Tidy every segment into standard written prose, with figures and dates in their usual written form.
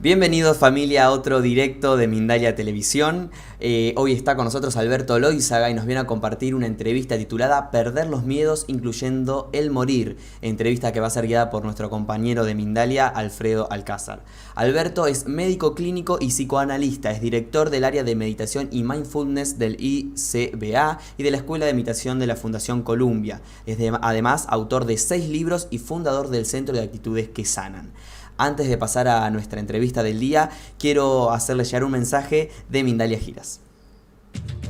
Bienvenidos familia a otro directo de Mindalia Televisión. Hoy está con nosotros Alberto Loizaga y nos viene a compartir una entrevista titulada Perder los miedos incluyendo el morir, entrevista que va a ser guiada por nuestro compañero de Mindalia, Alfredo Alcázar. Alberto es médico clínico y psicoanalista, es director del área de meditación y mindfulness del ICBA y de la Escuela de Meditación de la Fundación Columbia. Además autor de 6 libros y fundador del Centro de Actitudes que Sanan. Antes de pasar a nuestra entrevista del día, quiero hacerle llegar un mensaje de Mindalia Giras.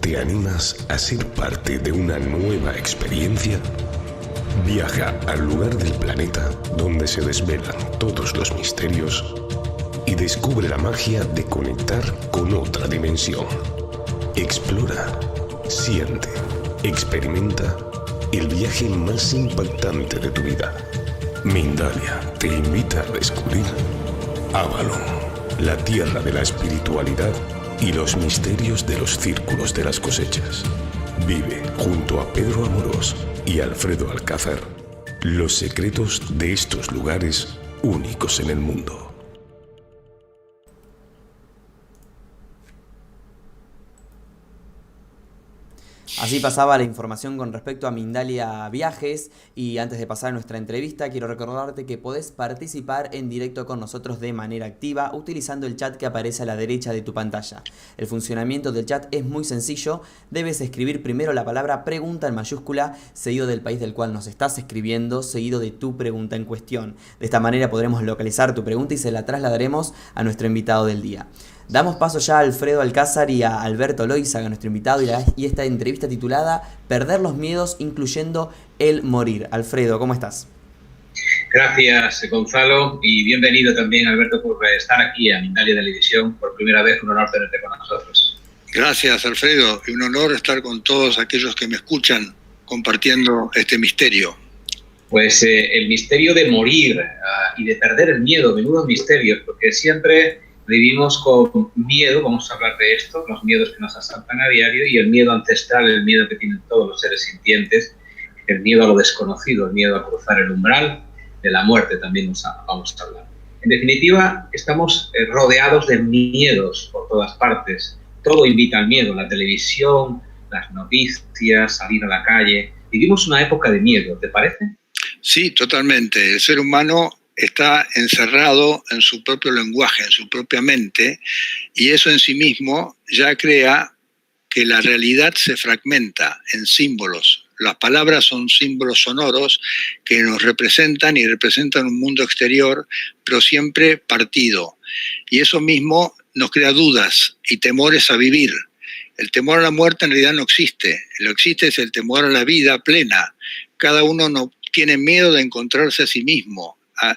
¿Te animas a ser parte de una nueva experiencia? Viaja al lugar del planeta donde se desvelan todos los misterios y descubre la magia de conectar con otra dimensión. Explora, siente, experimenta el viaje más impactante de tu vida. Mindalia te invita a descubrir Avalon, la tierra de la espiritualidad y los misterios de los círculos de las cosechas. Vive junto a Pedro Amorós y Alfredo Alcázar los secretos de estos lugares únicos en el mundo. Así pasaba la información con respecto a Mindalia Viajes y antes de pasar a nuestra entrevista quiero recordarte que podés participar en directo con nosotros de manera activa utilizando el chat que aparece a la derecha de tu pantalla. El funcionamiento del chat es muy sencillo, debes escribir primero la palabra pregunta en mayúscula, seguido del país del cual nos estás escribiendo, seguido de tu pregunta en cuestión. De esta manera podremos localizar tu pregunta y se la trasladaremos a nuestro invitado del día. Damos paso ya a Alfredo Alcázar y a Alberto Loizaga, nuestro invitado, y esta entrevista titulada Perder los miedos, incluyendo el morir. Alfredo, ¿cómo estás? Gracias, Gonzalo, y bienvenido también, Alberto, por estar aquí a Mindalia Televisión. Por primera vez, un honor tenerte con nosotros. Gracias, Alfredo, y un honor estar con todos aquellos que me escuchan compartiendo este misterio. Pues el misterio de morir y de perder el miedo, menudo misterio, porque siempre vivimos con miedo, vamos a hablar de esto, los miedos que nos asaltan a diario y el miedo ancestral, el miedo que tienen todos los seres sintientes, el miedo a lo desconocido, el miedo a cruzar el umbral de la muerte también vamos a hablar. En definitiva, estamos rodeados de miedos por todas partes. Todo invita al miedo, la televisión, las noticias, salir a la calle. Vivimos una época de miedo, ¿te parece? Sí, totalmente. El ser humano está encerrado en su propio lenguaje, en su propia mente, y eso en sí mismo ya crea que la realidad se fragmenta en símbolos. Las palabras son símbolos sonoros que nos representan y representan un mundo exterior, pero siempre partido. Y eso mismo nos crea dudas y temores a vivir. El temor a la muerte en realidad no existe. Lo que existe es el temor a la vida plena. Cada uno no tiene miedo de encontrarse a sí mismo, a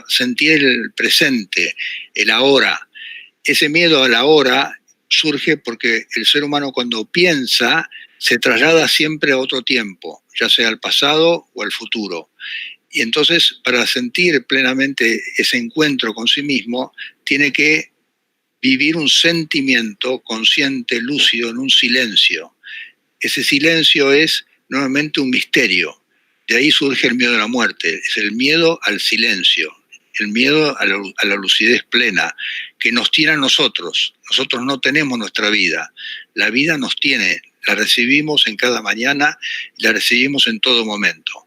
sentir el presente, el ahora. Ese miedo al ahora surge porque el ser humano cuando piensa se traslada siempre a otro tiempo, ya sea al pasado o al futuro. Y entonces, para sentir plenamente ese encuentro con sí mismo, tiene que vivir un sentimiento consciente, lúcido, en un silencio. Ese silencio es nuevamente un misterio. De ahí surge el miedo a la muerte, es el miedo al silencio, el miedo a la lucidez plena, que nos tiene a nosotros. Nosotros no tenemos nuestra vida, la vida nos tiene, la recibimos en cada mañana y la recibimos en todo momento.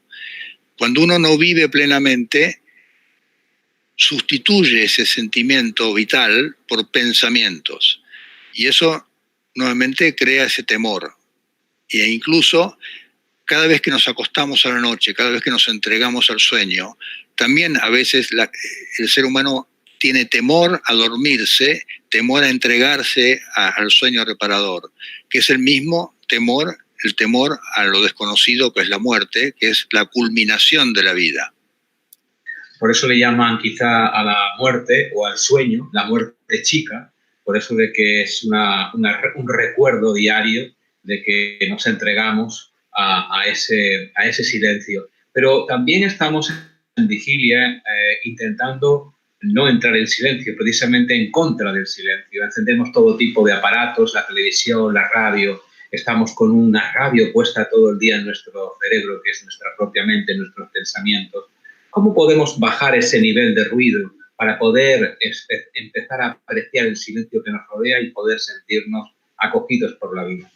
Cuando uno no vive plenamente, sustituye ese sentimiento vital por pensamientos, y eso nuevamente crea ese temor, e incluso cada vez que nos acostamos a la noche, cada vez que nos entregamos al sueño, también a veces el ser humano tiene temor a dormirse, temor a entregarse al sueño reparador, que es el mismo temor, el temor a lo desconocido, que es la muerte, que es la culminación de la vida. Por eso le llaman quizá a la muerte o al sueño, la muerte chica, por eso de que es un recuerdo diario de que nos entregamos a ese silencio. Pero también estamos en vigilia intentando no entrar en silencio, precisamente en contra del silencio. Encendemos todo tipo de aparatos, la televisión, la radio, estamos con una radio puesta todo el día en nuestro cerebro, que es nuestra propia mente, nuestros pensamientos. ¿Cómo podemos bajar ese nivel de ruido para poder empezar a apreciar el silencio que nos rodea y poder sentirnos acogidos por la vida?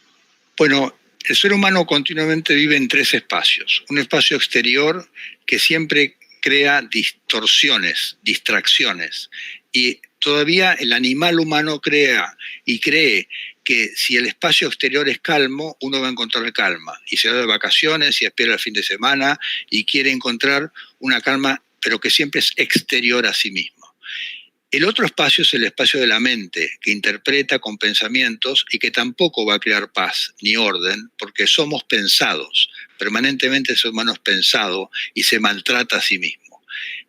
Bueno, el ser humano continuamente vive en tres espacios. Un espacio exterior que siempre crea distorsiones, distracciones. Y todavía el animal humano crea y cree que si el espacio exterior es calmo, uno va a encontrar calma. Y se va de vacaciones y espera el fin de semana y quiere encontrar una calma, pero que siempre es exterior a sí mismo. El otro espacio es el espacio de la mente, que interpreta con pensamientos y que tampoco va a crear paz ni orden, porque somos pensados. Permanentemente el ser humano es pensado y se maltrata a sí mismo.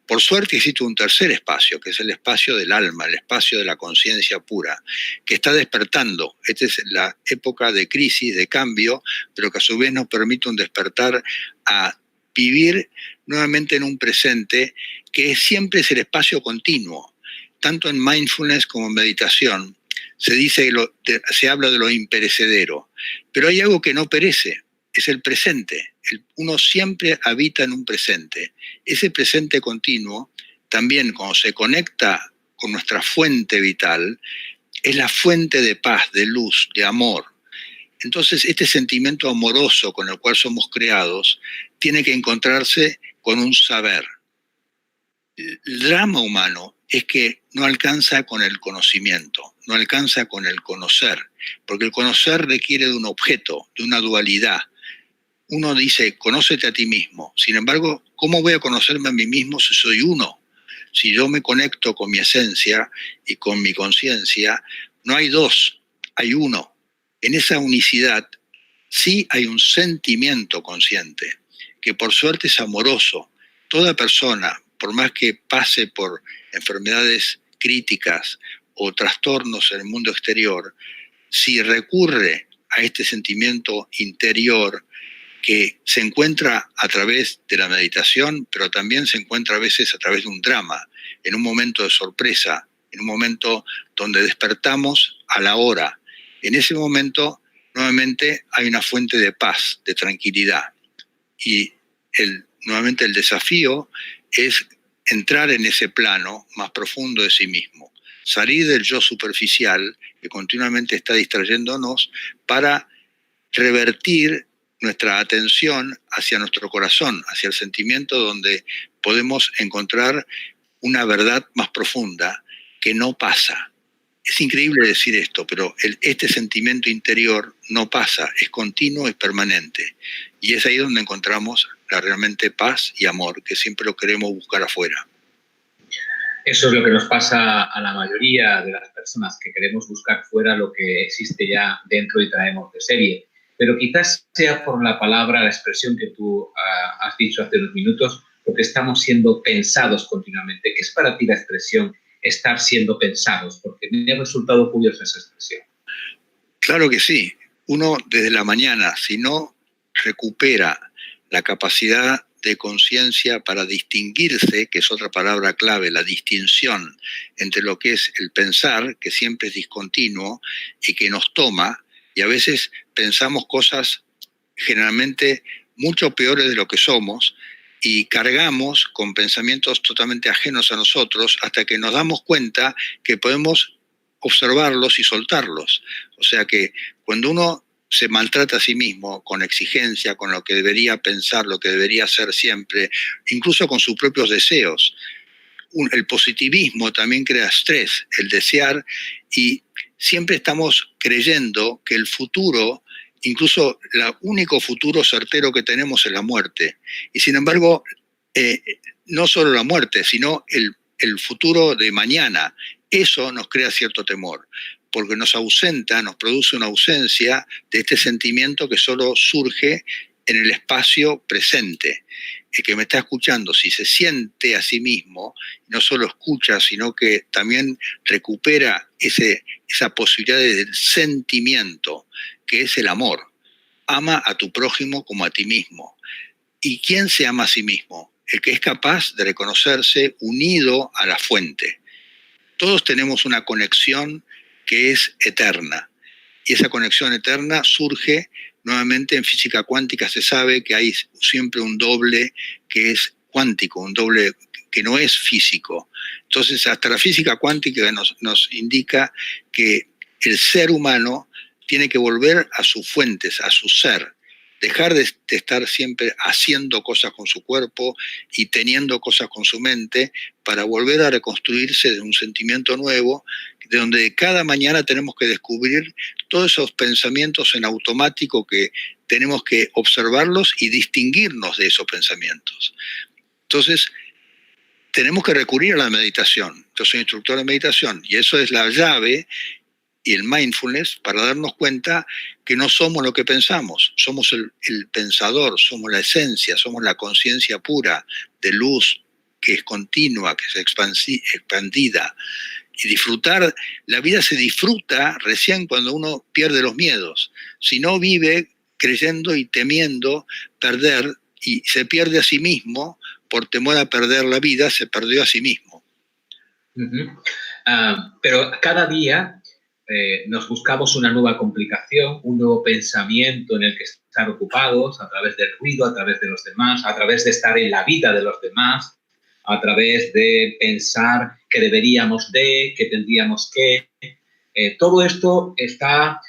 Por suerte existe un tercer espacio, que es el espacio del alma, el espacio de la conciencia pura, que está despertando. Esta es la época de crisis, de cambio, pero que a su vez nos permite un despertar a vivir nuevamente en un presente que siempre es el espacio continuo. Tanto en mindfulness como en meditación se habla de lo imperecedero, pero hay algo que no perece, es el presente. Uno siempre habita en un presente. Ese presente continuo, también cuando se conecta con nuestra fuente vital, es la fuente de paz, de luz, de amor. Entonces, este sentimiento amoroso con el cual somos creados tiene que encontrarse con un saber. El drama humano es que no alcanza con el conocimiento, no alcanza con el conocer, porque el conocer requiere de un objeto, de una dualidad. Uno dice, conócete a ti mismo. Sin embargo, ¿cómo voy a conocerme a mí mismo si soy uno? Si yo me conecto con mi esencia y con mi conciencia, no hay dos, hay uno. En esa unicidad sí hay un sentimiento consciente, que por suerte es amoroso. Toda persona, por más que pase por enfermedades críticas o trastornos en el mundo exterior, si recurre a este sentimiento interior que se encuentra a través de la meditación, pero también se encuentra a veces a través de un drama, en un momento de sorpresa, en un momento donde despertamos a la hora. En ese momento, nuevamente, hay una fuente de paz, de tranquilidad. Y nuevamente el desafío es entrar en ese plano más profundo de sí mismo, salir del yo superficial que continuamente está distrayéndonos para revertir nuestra atención hacia nuestro corazón, hacia el sentimiento donde podemos encontrar una verdad más profunda que no pasa. Es increíble decir esto, pero este sentimiento interior no pasa, es continuo, es permanente. Y es ahí donde encontramos realmente paz y amor, que siempre lo queremos buscar afuera. Eso es lo que nos pasa a la mayoría de las personas, que queremos buscar fuera lo que existe ya dentro y traemos de serie. Pero quizás sea por la palabra, la expresión que tú has dicho hace unos minutos, porque estamos siendo pensados continuamente. ¿Qué es para ti la expresión estar siendo pensados? Porque me ha resultado curiosa esa expresión. Claro que sí. Uno desde la mañana, si no recupera la capacidad de conciencia para distinguirse, que es otra palabra clave, la distinción entre lo que es el pensar, que siempre es discontinuo y que nos toma, y a veces pensamos cosas generalmente mucho peores de lo que somos y cargamos con pensamientos totalmente ajenos a nosotros hasta que nos damos cuenta que podemos observarlos y soltarlos. O sea que cuando uno se maltrata a sí mismo con exigencia, con lo que debería pensar, lo que debería hacer siempre, incluso con sus propios deseos. El positivismo también crea estrés, el desear, y siempre estamos creyendo que el futuro, incluso el único futuro certero que tenemos es la muerte. Y sin embargo, no solo la muerte, sino el futuro de mañana. Eso nos crea cierto temor, porque nos produce una ausencia de este sentimiento que solo surge en el espacio presente. El que me está escuchando, si se siente a sí mismo, no solo escucha, sino que también recupera esa posibilidad del sentimiento, que es el amor. Ama a tu prójimo como a ti mismo. ¿Y quién se ama a sí mismo? El que es capaz de reconocerse unido a la fuente. Todos tenemos una conexión que es eterna. Y esa conexión eterna surge nuevamente en física cuántica. Se sabe que hay siempre un doble que es cuántico, un doble que no es físico. Entonces, hasta la física cuántica nos indica que el ser humano tiene que volver a sus fuentes, a su ser, dejar de estar siempre haciendo cosas con su cuerpo y teniendo cosas con su mente para volver a reconstruirse de un sentimiento nuevo, de donde cada mañana tenemos que descubrir todos esos pensamientos en automático que tenemos que observarlos y distinguirnos de esos pensamientos. Entonces, tenemos que recurrir a la meditación. Yo soy instructor de meditación y eso es la llave y el mindfulness para darnos cuenta que no somos lo que pensamos, somos el pensador, somos la esencia, somos la conciencia pura de luz que es continua, que es expandida. Y disfrutar, la vida se disfruta recién cuando uno pierde los miedos. Si no vive creyendo y temiendo perder y se pierde a sí mismo, por temor a perder la vida, se perdió a sí mismo. Pero cada día nos buscamos una nueva complicación, un nuevo pensamiento en el que estar ocupados a través del ruido, a través de los demás, a través de estar en la vida de los demás, a través de pensar que deberíamos de, que tendríamos que. Todo esto está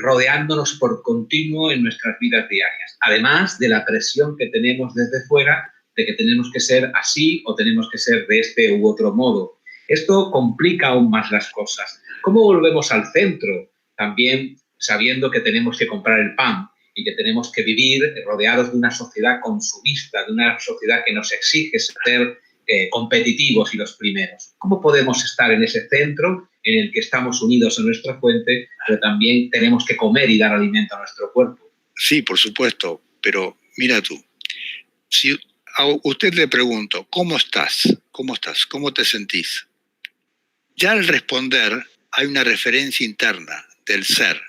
rodeándonos por continuo en nuestras vidas diarias, además de la presión que tenemos desde fuera de que tenemos que ser así o tenemos que ser de este u otro modo. Esto complica aún más las cosas. ¿Cómo volvemos al centro? También sabiendo que tenemos que comprar el pan y que tenemos que vivir rodeados de una sociedad consumista, de una sociedad que nos exige ser competitivos y los primeros. ¿Cómo podemos estar en ese centro en el que estamos unidos a nuestra fuente, pero también tenemos que comer y dar alimento a nuestro cuerpo? Sí, por supuesto, pero mira tú, si a usted le pregunto, ¿cómo estás? ¿Cómo estás? ¿Cómo te sentís? Ya al responder hay una referencia interna del ser,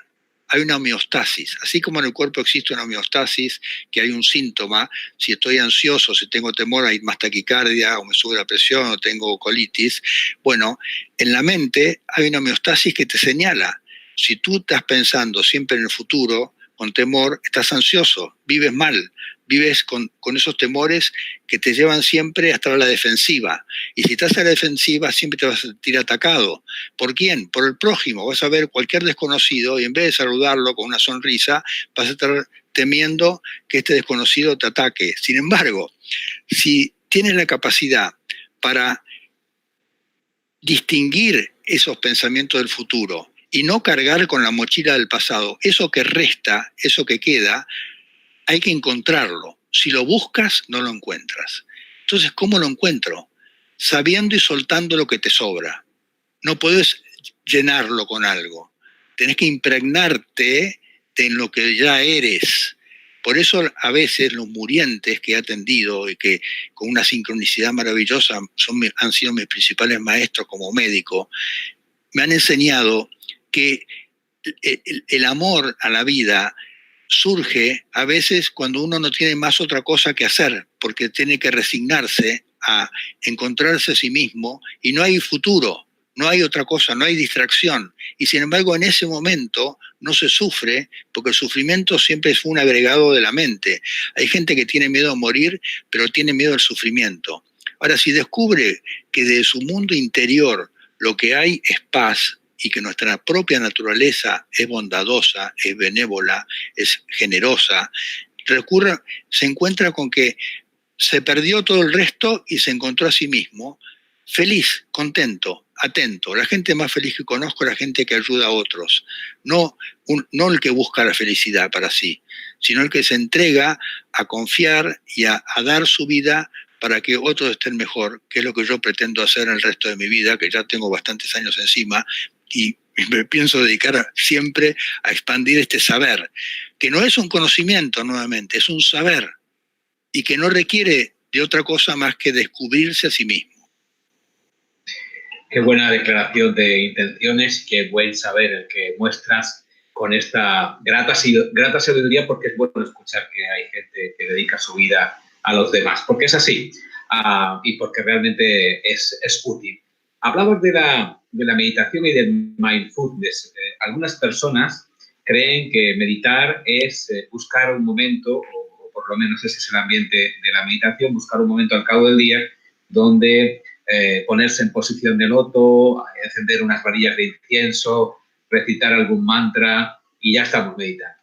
hay una homeostasis. Así como en el cuerpo existe una homeostasis, que hay un síntoma, si estoy ansioso, si tengo temor, hay más taquicardia, o me sube la presión, o tengo colitis. Bueno, en la mente hay una homeostasis que te señala. Si tú estás pensando siempre en el futuro, con temor, estás ansioso, vives mal, vives con esos temores que te llevan siempre a estar a la defensiva. Y si estás a la defensiva, siempre te vas a sentir atacado. ¿Por quién? Por el prójimo. Vas a ver cualquier desconocido y en vez de saludarlo con una sonrisa, vas a estar temiendo que este desconocido te ataque. Sin embargo, si tienes la capacidad para distinguir esos pensamientos del futuro y no cargar con la mochila del pasado, eso que resta, eso que queda, hay que encontrarlo. Si lo buscas, no lo encuentras. Entonces, ¿cómo lo encuentro? Sabiendo y soltando lo que te sobra. No puedes llenarlo con algo. Tenés que impregnarte en lo que ya eres. Por eso a veces los murientes que he atendido y que con una sincronicidad maravillosa han sido mis principales maestros como médico, me han enseñado que el amor a la vida surge a veces cuando uno no tiene más otra cosa que hacer, porque tiene que resignarse a encontrarse a sí mismo y no hay futuro, no hay otra cosa, no hay distracción. Y sin embargo en ese momento no se sufre, porque el sufrimiento siempre es un agregado de la mente. Hay gente que tiene miedo a morir, pero tiene miedo al sufrimiento. Ahora, si descubre que de su mundo interior lo que hay es paz, y que nuestra propia naturaleza es bondadosa, es benévola, es generosa, se encuentra con que se perdió todo el resto y se encontró a sí mismo feliz, contento, atento. La gente más feliz que conozco es la gente que ayuda a otros, no el que busca la felicidad para sí, sino el que se entrega a confiar y a dar su vida para que otros estén mejor, que es lo que yo pretendo hacer el resto de mi vida, que ya tengo bastantes años encima, y me pienso dedicar siempre a expandir este saber, que no es un conocimiento nuevamente, es un saber, y que no requiere de otra cosa más que descubrirse a sí mismo. Qué buena declaración de intenciones, qué buen saber el que muestras con esta grata sabiduría, porque es bueno escuchar que hay gente que dedica su vida a los demás, porque es así, y porque realmente es útil. Hablabas de la meditación y del mindfulness. Algunas personas creen que meditar es buscar un momento, o por lo menos ese es el ambiente de la meditación, buscar un momento al cabo del día donde ponerse en posición de loto, encender unas varillas de incienso, recitar algún mantra y ya estamos meditando.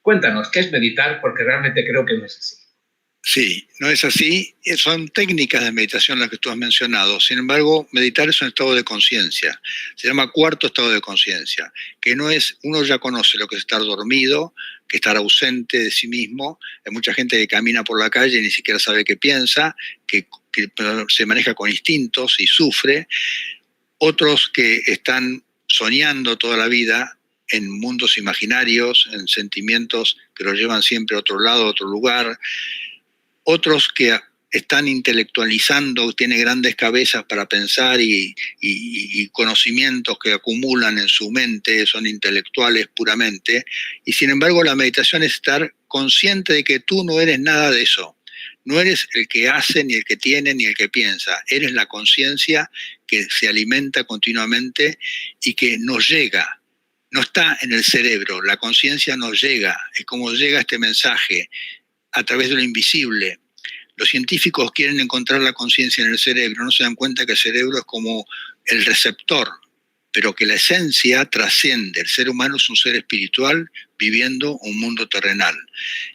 Cuéntanos, ¿qué es meditar? Porque realmente creo que no es así. Sí, no es así. Son técnicas de meditación las que tú has mencionado. Sin embargo, meditar es un estado de conciencia. Se llama cuarto estado de conciencia, que no es, uno ya conoce lo que es estar dormido, que estar ausente de sí mismo. Hay mucha gente que camina por la calle y ni siquiera sabe qué piensa, que se maneja con instintos y sufre. Otros que están soñando toda la vida en mundos imaginarios, en sentimientos que los llevan siempre a otro lado, a otro lugar. Otros que están intelectualizando, tienen grandes cabezas para pensar y conocimientos que acumulan en su mente, son intelectuales puramente, y sin embargo la meditación es estar consciente de que tú no eres nada de eso. No eres el que hace, ni el que tiene, ni el que piensa. Eres la conciencia que se alimenta continuamente y que nos llega. No está en el cerebro, la conciencia nos llega. Es como llega este mensaje a través de lo invisible. Los científicos quieren encontrar la conciencia en el cerebro, no se dan cuenta que el cerebro es como el receptor, pero que la esencia trasciende. El ser humano es un ser espiritual viviendo un mundo terrenal.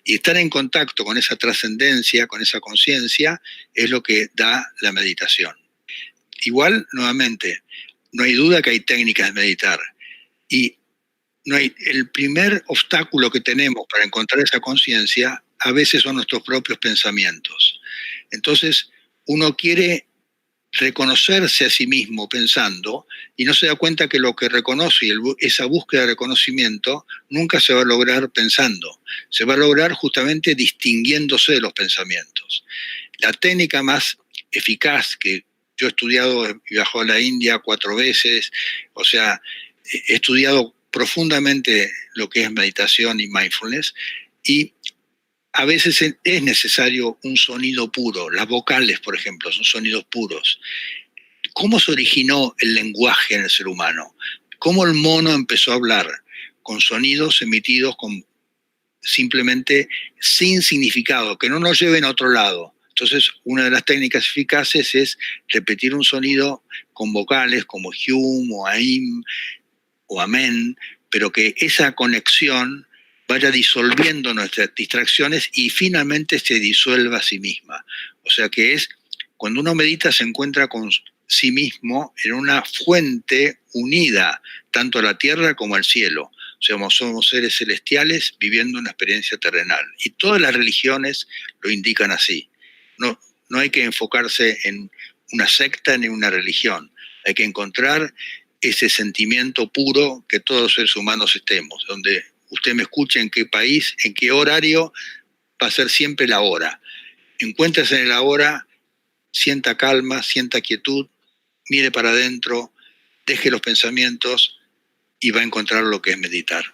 Y estar en contacto con esa trascendencia, con esa conciencia, es lo que da la meditación. Igual, nuevamente, no hay duda que hay técnicas de meditar. Y el primer obstáculo que tenemos para encontrar esa conciencia a veces son nuestros propios pensamientos. Entonces, uno quiere reconocerse a sí mismo pensando y no se da cuenta que lo que reconoce y esa búsqueda de reconocimiento nunca se va a lograr pensando. Se va a lograr justamente distinguiéndose de los pensamientos. La técnica más eficaz que yo he estudiado, he viajado a la India 4 veces, o sea, he estudiado profundamente lo que es meditación y mindfulness, y a veces es necesario un sonido puro. Las vocales, por ejemplo, son sonidos puros. ¿Cómo se originó el lenguaje en el ser humano? ¿Cómo el mono empezó a hablar? Con sonidos emitidos simplemente sin significado, que no nos lleven a otro lado. Entonces, una de las técnicas eficaces es repetir un sonido con vocales como Hum o Aim o Amén, pero que esa conexión vaya disolviendo nuestras distracciones y finalmente se disuelva a sí misma. O sea que cuando uno medita se encuentra con sí mismo en una fuente unida, tanto a la tierra como al cielo. O sea, somos seres celestiales viviendo una experiencia terrenal. Y todas las religiones lo indican así. No hay que enfocarse en una secta ni una religión. Hay que encontrar ese sentimiento puro que todos los seres humanos estemos, donde usted me escuche en qué país, en qué horario, va a ser siempre la hora. Encuéntrese en la hora, sienta calma, sienta quietud, mire para adentro, deje los pensamientos y va a encontrar lo que es meditar.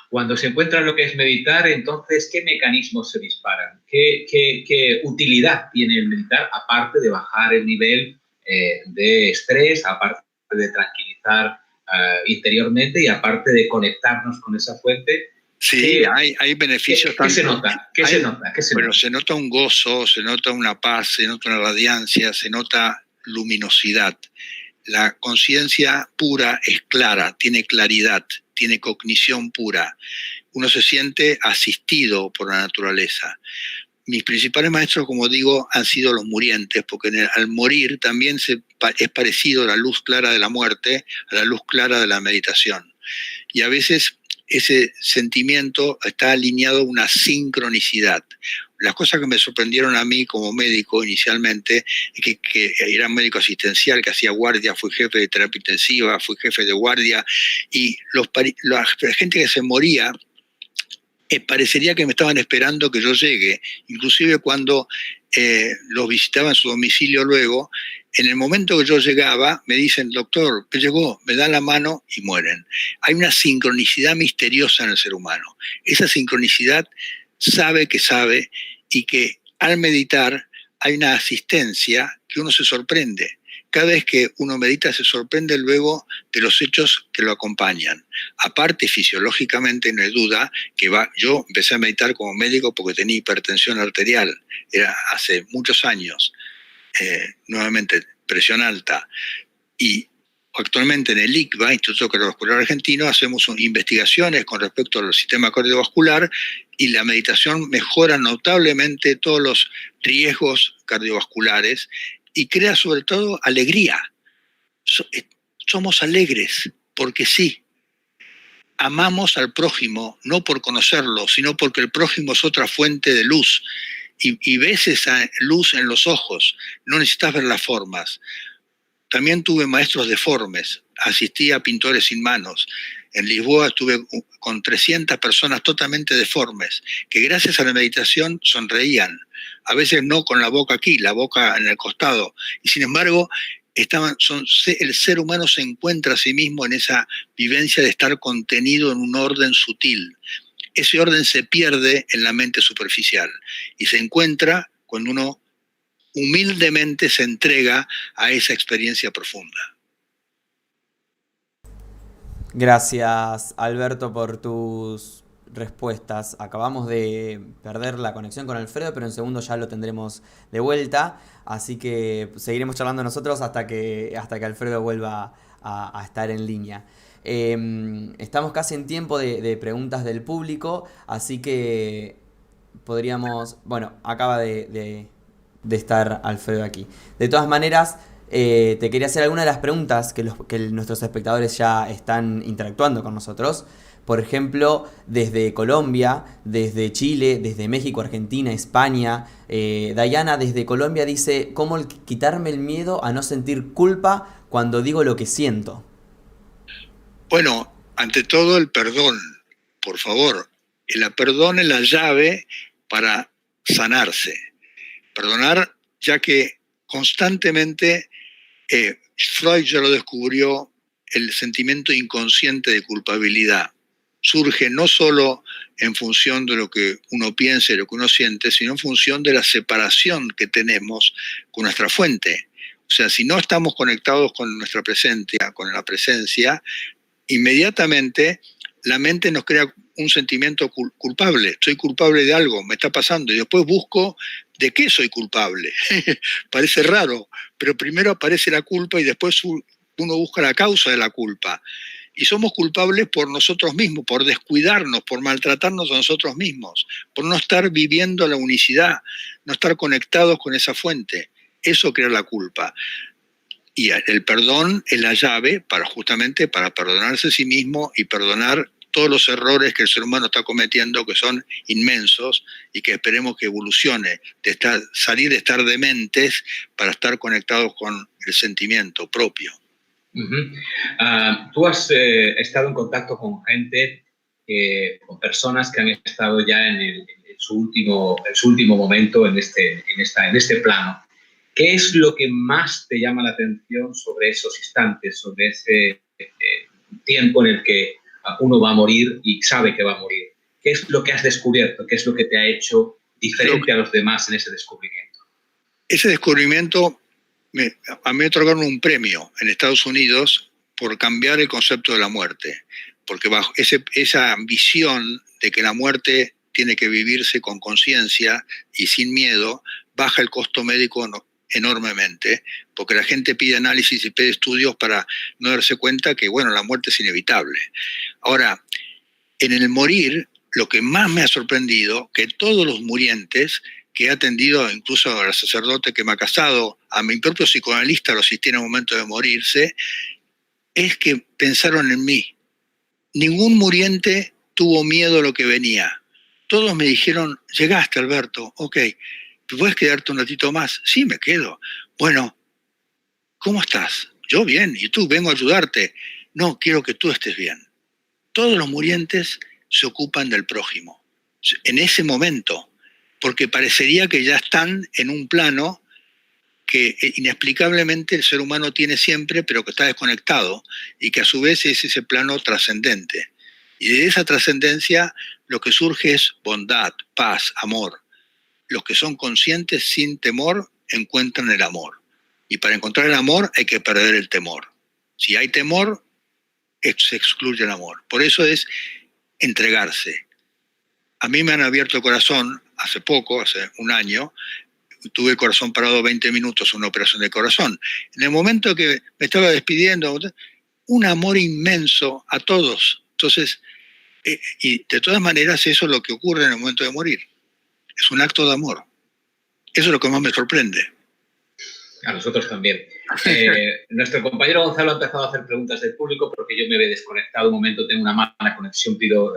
Cuando se encuentra lo que es meditar, entonces, ¿qué mecanismos se disparan? ¿Qué utilidad tiene el meditar, aparte de bajar el nivel de estrés, aparte de tranquilizar interiormente y aparte de conectarnos con esa fuente? Sí, hay beneficios. ¿Qué se nota? ¿Qué se nota? Bueno, se nota un gozo, se nota una paz, se nota una radiancia, se nota luminosidad. La conciencia pura es clara, tiene claridad, tiene cognición pura. Uno se siente asistido por la naturaleza. Mis principales maestros, como digo, han sido los murientes, porque al morir también es parecido a la luz clara de la muerte, a la luz clara de la meditación. Y a veces ese sentimiento está alineado a una sincronicidad. Las cosas que me sorprendieron a mí como médico inicialmente, es que era un médico asistencial, que hacía guardia, fui jefe de terapia intensiva, fui jefe de guardia, y la gente que se moría, parecería que me estaban esperando que yo llegue. Inclusive cuando los visitaba en su domicilio luego, en el momento que yo llegaba, me dicen, doctor, ¿qué llegó? Me dan la mano y mueren. Hay una sincronicidad misteriosa en el ser humano. Esa sincronicidad sabe y que al meditar hay una asistencia que uno se sorprende. cada vez que uno medita se sorprende luego de los hechos que lo acompañan. Aparte, fisiológicamente, no hay duda que yo empecé a meditar como médico porque tenía hipertensión arterial, era hace muchos años, nuevamente presión alta, y actualmente en el ICVA, Instituto Cardiovascular Argentino, hacemos investigaciones con respecto al sistema cardiovascular y la meditación mejora notablemente todos los riesgos cardiovasculares y crea sobre todo alegría. Somos alegres porque sí. Amamos al prójimo, no por conocerlo, sino porque el prójimo es otra fuente de luz. Y ves esa luz en los ojos, no necesitas ver las formas. También tuve maestros deformes, asistí a pintores sin manos. En Lisboa estuve con 300 personas totalmente deformes, que gracias a la meditación sonreían. A veces no con la boca aquí, la boca en el costado. Y sin embargo, el ser humano se encuentra a sí mismo en esa vivencia de estar contenido en un orden sutil. Ese orden se pierde en la mente superficial y se encuentra cuando uno humildemente se entrega a esa experiencia profunda. Gracias, Alberto, por tus respuestas. Acabamos de perder la conexión con Alfredo, pero en segundos ya lo tendremos de vuelta. Así que seguiremos charlando nosotros hasta que Alfredo vuelva a estar en línea. Estamos casi en tiempo de preguntas del público, así que podríamos... Bueno, acaba de estar Alfredo aquí. De todas maneras, te quería hacer algunas de las preguntas que nuestros espectadores ya están interactuando con nosotros. Por ejemplo, desde Colombia, desde Chile, desde México, Argentina, España. Dayana desde Colombia dice: ¿cómo quitarme el miedo a no sentir culpa cuando digo lo que siento? Bueno, ante todo el perdón, por favor. El perdón es la llave para sanarse. Perdonar, ya que constantemente Freud ya lo descubrió, el sentimiento inconsciente de culpabilidad surge no solo en función de lo que uno piensa y lo que uno siente, sino en función de la separación que tenemos con nuestra fuente. O sea, si no estamos conectados con nuestra presencia, con la presencia, inmediatamente la mente nos crea un sentimiento culpable. Soy culpable de algo, me está pasando, y después busco de qué soy culpable. Parece raro, pero primero aparece la culpa y después uno busca la causa de la culpa. Y somos culpables por nosotros mismos, por descuidarnos, por maltratarnos a nosotros mismos, por no estar viviendo la unicidad, no estar conectados con esa fuente. Eso crea la culpa. Y el perdón es la llave justamente para perdonarse a sí mismo y perdonar todos los errores que el ser humano está cometiendo, que son inmensos, y que esperemos que evolucione, salir de estar dementes para estar conectados con el sentimiento propio. Tú has estado en contacto con gente, con personas que han estado ya en su último momento en este plano. ¿Qué es lo que más te llama la atención sobre esos instantes, sobre ese tiempo en el que uno va a morir y sabe que va a morir? ¿Qué es lo que has descubierto? ¿Qué es lo que te ha hecho diferente a los demás en ese descubrimiento? Ese descubrimiento, a mí me otorgaron un premio en Estados Unidos por cambiar el concepto de la muerte, porque bajo esa visión de que la muerte tiene que vivirse con conciencia y sin miedo, baja el costo médico enormemente, porque la gente pide análisis y pide estudios para no darse cuenta que, bueno, la muerte es inevitable. Ahora, en el morir, lo que más me ha sorprendido, que todos los murientes que he atendido, incluso al sacerdote que me ha casado, a mi propio psicoanalista lo asistí en el momento de morirse, es que pensaron en mí. Ningún muriente tuvo miedo a lo que venía. Todos me dijeron: llegaste, Alberto, ok, ¿puedes quedarte un ratito más? Sí, me quedo. Bueno, ¿cómo estás? Yo bien, ¿y tú? Vengo a ayudarte. No, quiero que tú estés bien. Todos los murientes se ocupan del prójimo en ese momento, porque parecería que ya están en un plano que inexplicablemente el ser humano tiene siempre, pero que está desconectado, y que a su vez es ese plano trascendente. Y de esa trascendencia lo que surge es bondad, paz, amor. Los que son conscientes sin temor encuentran el amor. Y para encontrar el amor hay que perder el temor. Si hay temor, se excluye el amor. Por eso es entregarse. A mí me han abierto el corazón hace poco, hace un año. Tuve el corazón parado 20 minutos, una operación de corazón. En el momento que me estaba despidiendo, un amor inmenso a todos. Entonces, y de todas maneras eso es lo que ocurre en el momento de morir. Es un acto de amor. Eso es lo que más me sorprende. A nosotros también. Nuestro compañero Gonzalo ha empezado a hacer preguntas del público porque yo me había desconectado un momento, tengo una mala conexión, pido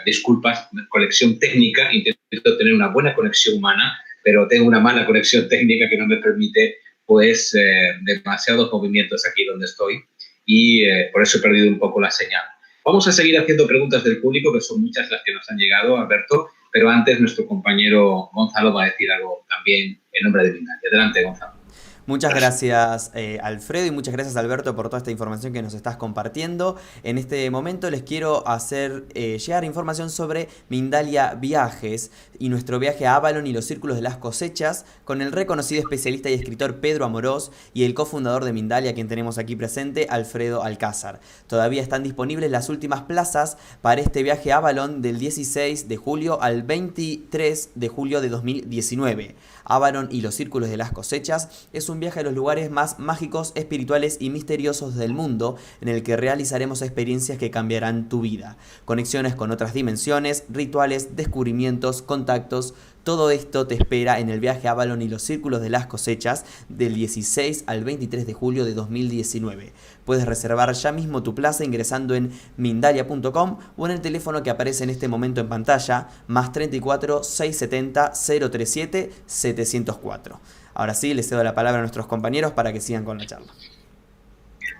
disculpas, conexión técnica, intento tener una buena conexión humana, pero tengo una mala conexión técnica que no me permite pues demasiados movimientos aquí donde estoy y por eso he perdido un poco la señal. Vamos a seguir haciendo preguntas del público, que son muchas las que nos han llegado, Alberto, pero antes nuestro compañero Gonzalo va a decir algo también en nombre de Mindalia. Adelante, Gonzalo. Muchas gracias Alfredo y muchas gracias Alberto por toda esta información que nos estás compartiendo. En este momento les quiero hacer llegar información sobre Mindalia Viajes y nuestro viaje a Avalon y los círculos de las cosechas con el reconocido especialista y escritor Pedro Amorós y el cofundador de Mindalia, quien tenemos aquí presente, Alfredo Alcázar. Todavía están disponibles las últimas plazas para este viaje a Avalon del 16 de julio al 23 de julio de 2019. Avalon y los círculos de las cosechas es un viaje a los lugares más mágicos, espirituales y misteriosos del mundo, en el que realizaremos experiencias que cambiarán tu vida. Conexiones con otras dimensiones, rituales, descubrimientos, contactos. Todo esto te espera en el viaje a Avalon y los círculos de las cosechas del 16 al 23 de julio de 2019. Puedes reservar ya mismo tu plaza ingresando en mindalia.com o en el teléfono que aparece en este momento en pantalla, más 34 670 037 704. Ahora sí, les cedo la palabra a nuestros compañeros para que sigan con la charla.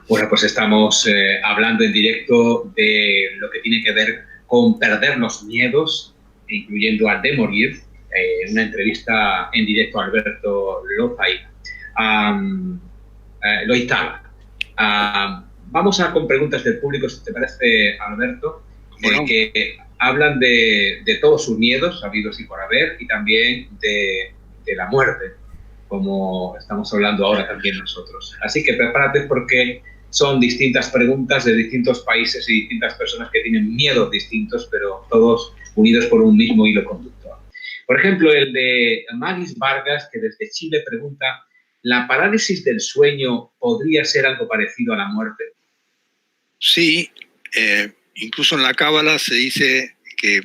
Bueno, pues estamos hablando en directo de lo que tiene que ver con perder los miedos, incluyendo al de morir, una entrevista en directo a Alberto Loizaga. Vamos con preguntas del público, si te parece, Alberto, que hablan de todos sus miedos, habidos y por haber, y también de la muerte, como estamos hablando ahora también nosotros. Así que prepárate porque son distintas preguntas de distintos países y distintas personas que tienen miedos distintos, pero todos unidos por un mismo hilo conductor. Por ejemplo, el de Magis Vargas, que desde Chile pregunta: ¿la parálisis del sueño podría ser algo parecido a la muerte? Sí, incluso en la Cábala se dice que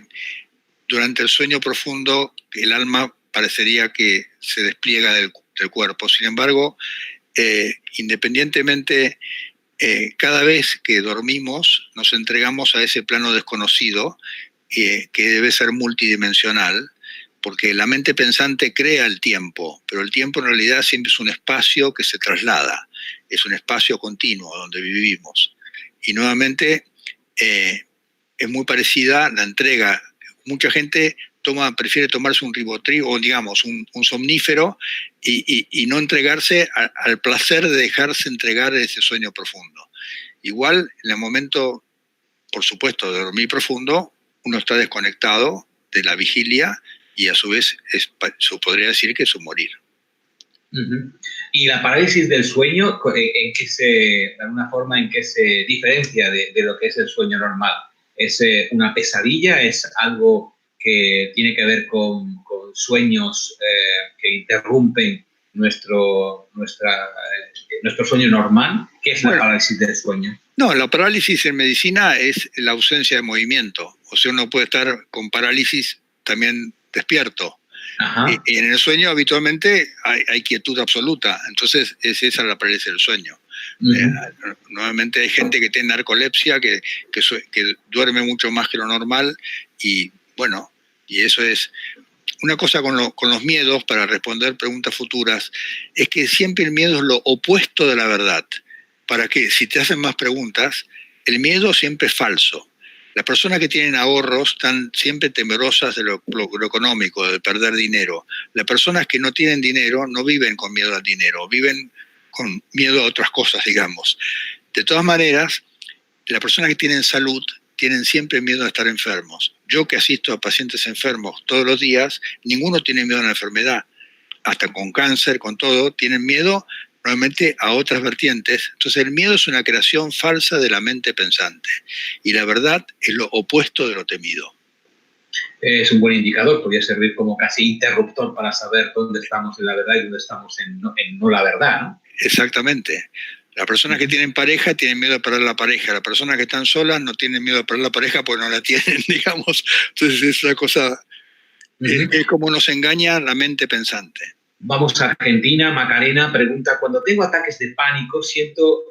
durante el sueño profundo el alma parecería que se despliega del cuerpo. Sin embargo, independientemente, cada vez que dormimos nos entregamos a ese plano desconocido que debe ser multidimensional, porque la mente pensante crea el tiempo, pero el tiempo en realidad siempre es un espacio que se traslada, es un espacio continuo donde vivimos. Y nuevamente es muy parecida la entrega. Mucha gente prefiere tomarse un Rivotril o digamos un somnífero y no entregarse al placer de dejarse entregar ese sueño profundo. Igual en el momento, por supuesto, de dormir profundo, uno está desconectado de la vigilia y a su vez se podría decir que es un morir. Uh-huh. ¿Y la parálisis del sueño, de alguna forma, en qué se diferencia de lo que es el sueño normal? ¿Es una pesadilla? ¿Es algo que tiene que ver con sueños que interrumpen nuestro sueño normal? ¿Qué es la parálisis del sueño? No, la parálisis en medicina es la ausencia de movimiento. O sea, uno puede estar con parálisis también despierto. Y en el sueño habitualmente hay quietud absoluta. Entonces esa es la parálisis del sueño. Uh-huh. Nuevamente hay gente que tiene narcolepsia, que duerme mucho más que lo normal y bueno, y eso es una cosa con los miedos, para responder preguntas futuras, es que siempre el miedo es lo opuesto de la verdad. Para que si te hacen más preguntas, el miedo siempre es falso. Las personas que tienen ahorros están siempre temerosas de lo económico, de perder dinero. Las personas que no tienen dinero no viven con miedo al dinero, viven con miedo a otras cosas, digamos. De todas maneras, las personas que tienen salud tienen siempre miedo a estar enfermos. Yo que asisto a pacientes enfermos todos los días, ninguno tiene miedo a la enfermedad. Hasta con cáncer, con todo, tienen miedo normalmente a otras vertientes. Entonces el miedo es una creación falsa de la mente pensante y la verdad es lo opuesto de lo temido. Es un buen indicador, podría servir como casi interruptor para saber dónde estamos en la verdad y dónde estamos en no la verdad, ¿no? Exactamente. Las personas que tienen pareja tienen miedo de perder la pareja. Las personas que están solas no tienen miedo de perder la pareja porque no la tienen, digamos. Entonces es una cosa, es como nos engaña la mente pensante. Vamos a Argentina. Macarena pregunta, cuando tengo ataques de pánico siento...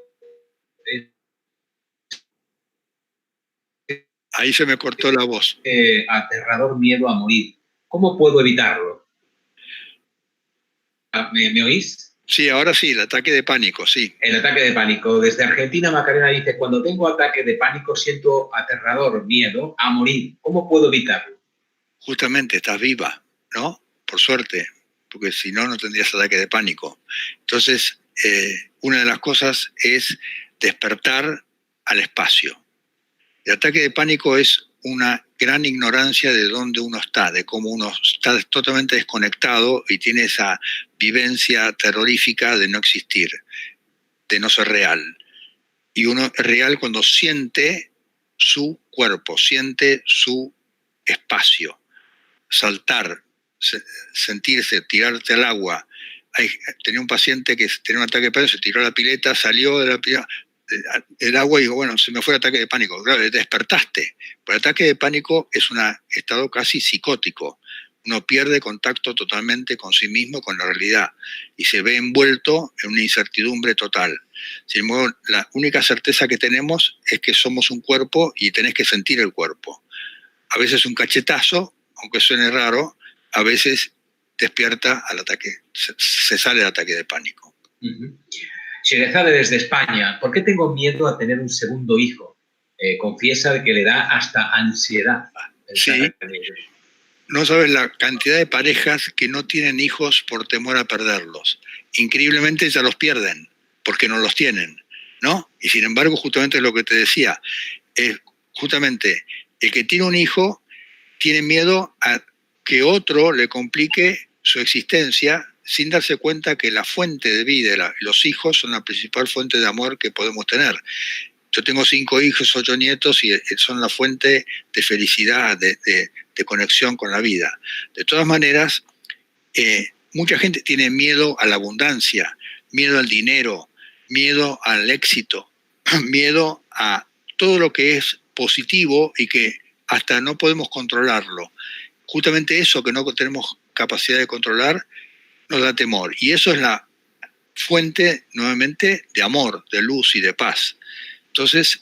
Ahí se me cortó la voz. Aterrador miedo a morir. ¿Cómo puedo evitarlo? ¿Me oís? Sí, ahora sí, el ataque de pánico, sí. El ataque de pánico. Desde Argentina, Macarena dice, cuando tengo ataque de pánico siento aterrador miedo a morir. ¿Cómo puedo evitarlo? Justamente, estás viva, ¿no? Por suerte, porque si no, no tendrías ataque de pánico. Entonces, una de las cosas es despertar al espacio. El ataque de pánico es una gran ignorancia de dónde uno está, de cómo uno está totalmente desconectado y tiene esa vivencia terrorífica de no existir, de no ser real. Y uno es real cuando siente su cuerpo, siente su espacio, saltar, sentirse, tirarte al agua. Tenía un paciente que tenía un ataque de pánico, se tiró a la pileta, salió de la pileta, el agua y digo, bueno, se me fue el ataque de pánico. Claro, despertaste. Pero el ataque de pánico es un estado casi psicótico. Uno pierde contacto totalmente con sí mismo, con la realidad, y se ve envuelto en una incertidumbre total. Sin embargo, la única certeza que tenemos es que somos un cuerpo y tenés que sentir el cuerpo. A veces un cachetazo, aunque suene raro, a veces despierta al ataque, se sale del ataque de pánico. Sherezade desde España, ¿por qué tengo miedo a tener un segundo hijo? Confiesa que le da hasta ansiedad. Sí. No sabes la cantidad de parejas que no tienen hijos por temor a perderlos. Increíblemente ya los pierden, porque no los tienen, ¿no? Y sin embargo, justamente lo que te decía, es justamente el que tiene un hijo tiene miedo a que otro le complique su existencia sin darse cuenta que la fuente de vida, los hijos son la principal fuente de amor que podemos tener. Yo tengo 5 hijos, 8 nietos y son la fuente de felicidad, de conexión con la vida. De todas maneras, mucha gente tiene miedo a la abundancia, miedo al dinero, miedo al éxito, miedo a todo lo que es positivo y que hasta no podemos controlarlo. Justamente eso que no tenemos capacidad de controlar nos da temor. Y eso es la fuente, nuevamente, de amor, de luz y de paz. Entonces,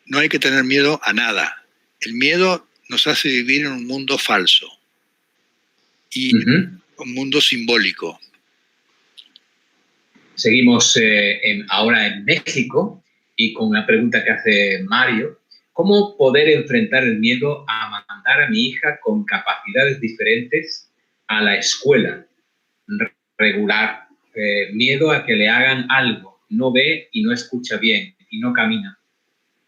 no hay que tener miedo a nada. El miedo nos hace vivir en un mundo falso y un mundo simbólico. Seguimos ahora en México y con una pregunta que hace Mario. ¿Cómo poder enfrentar el miedo a mandar a mi hija con capacidades diferentes a la escuela regular? Miedo a que le hagan algo. No ve y no escucha bien y no camina.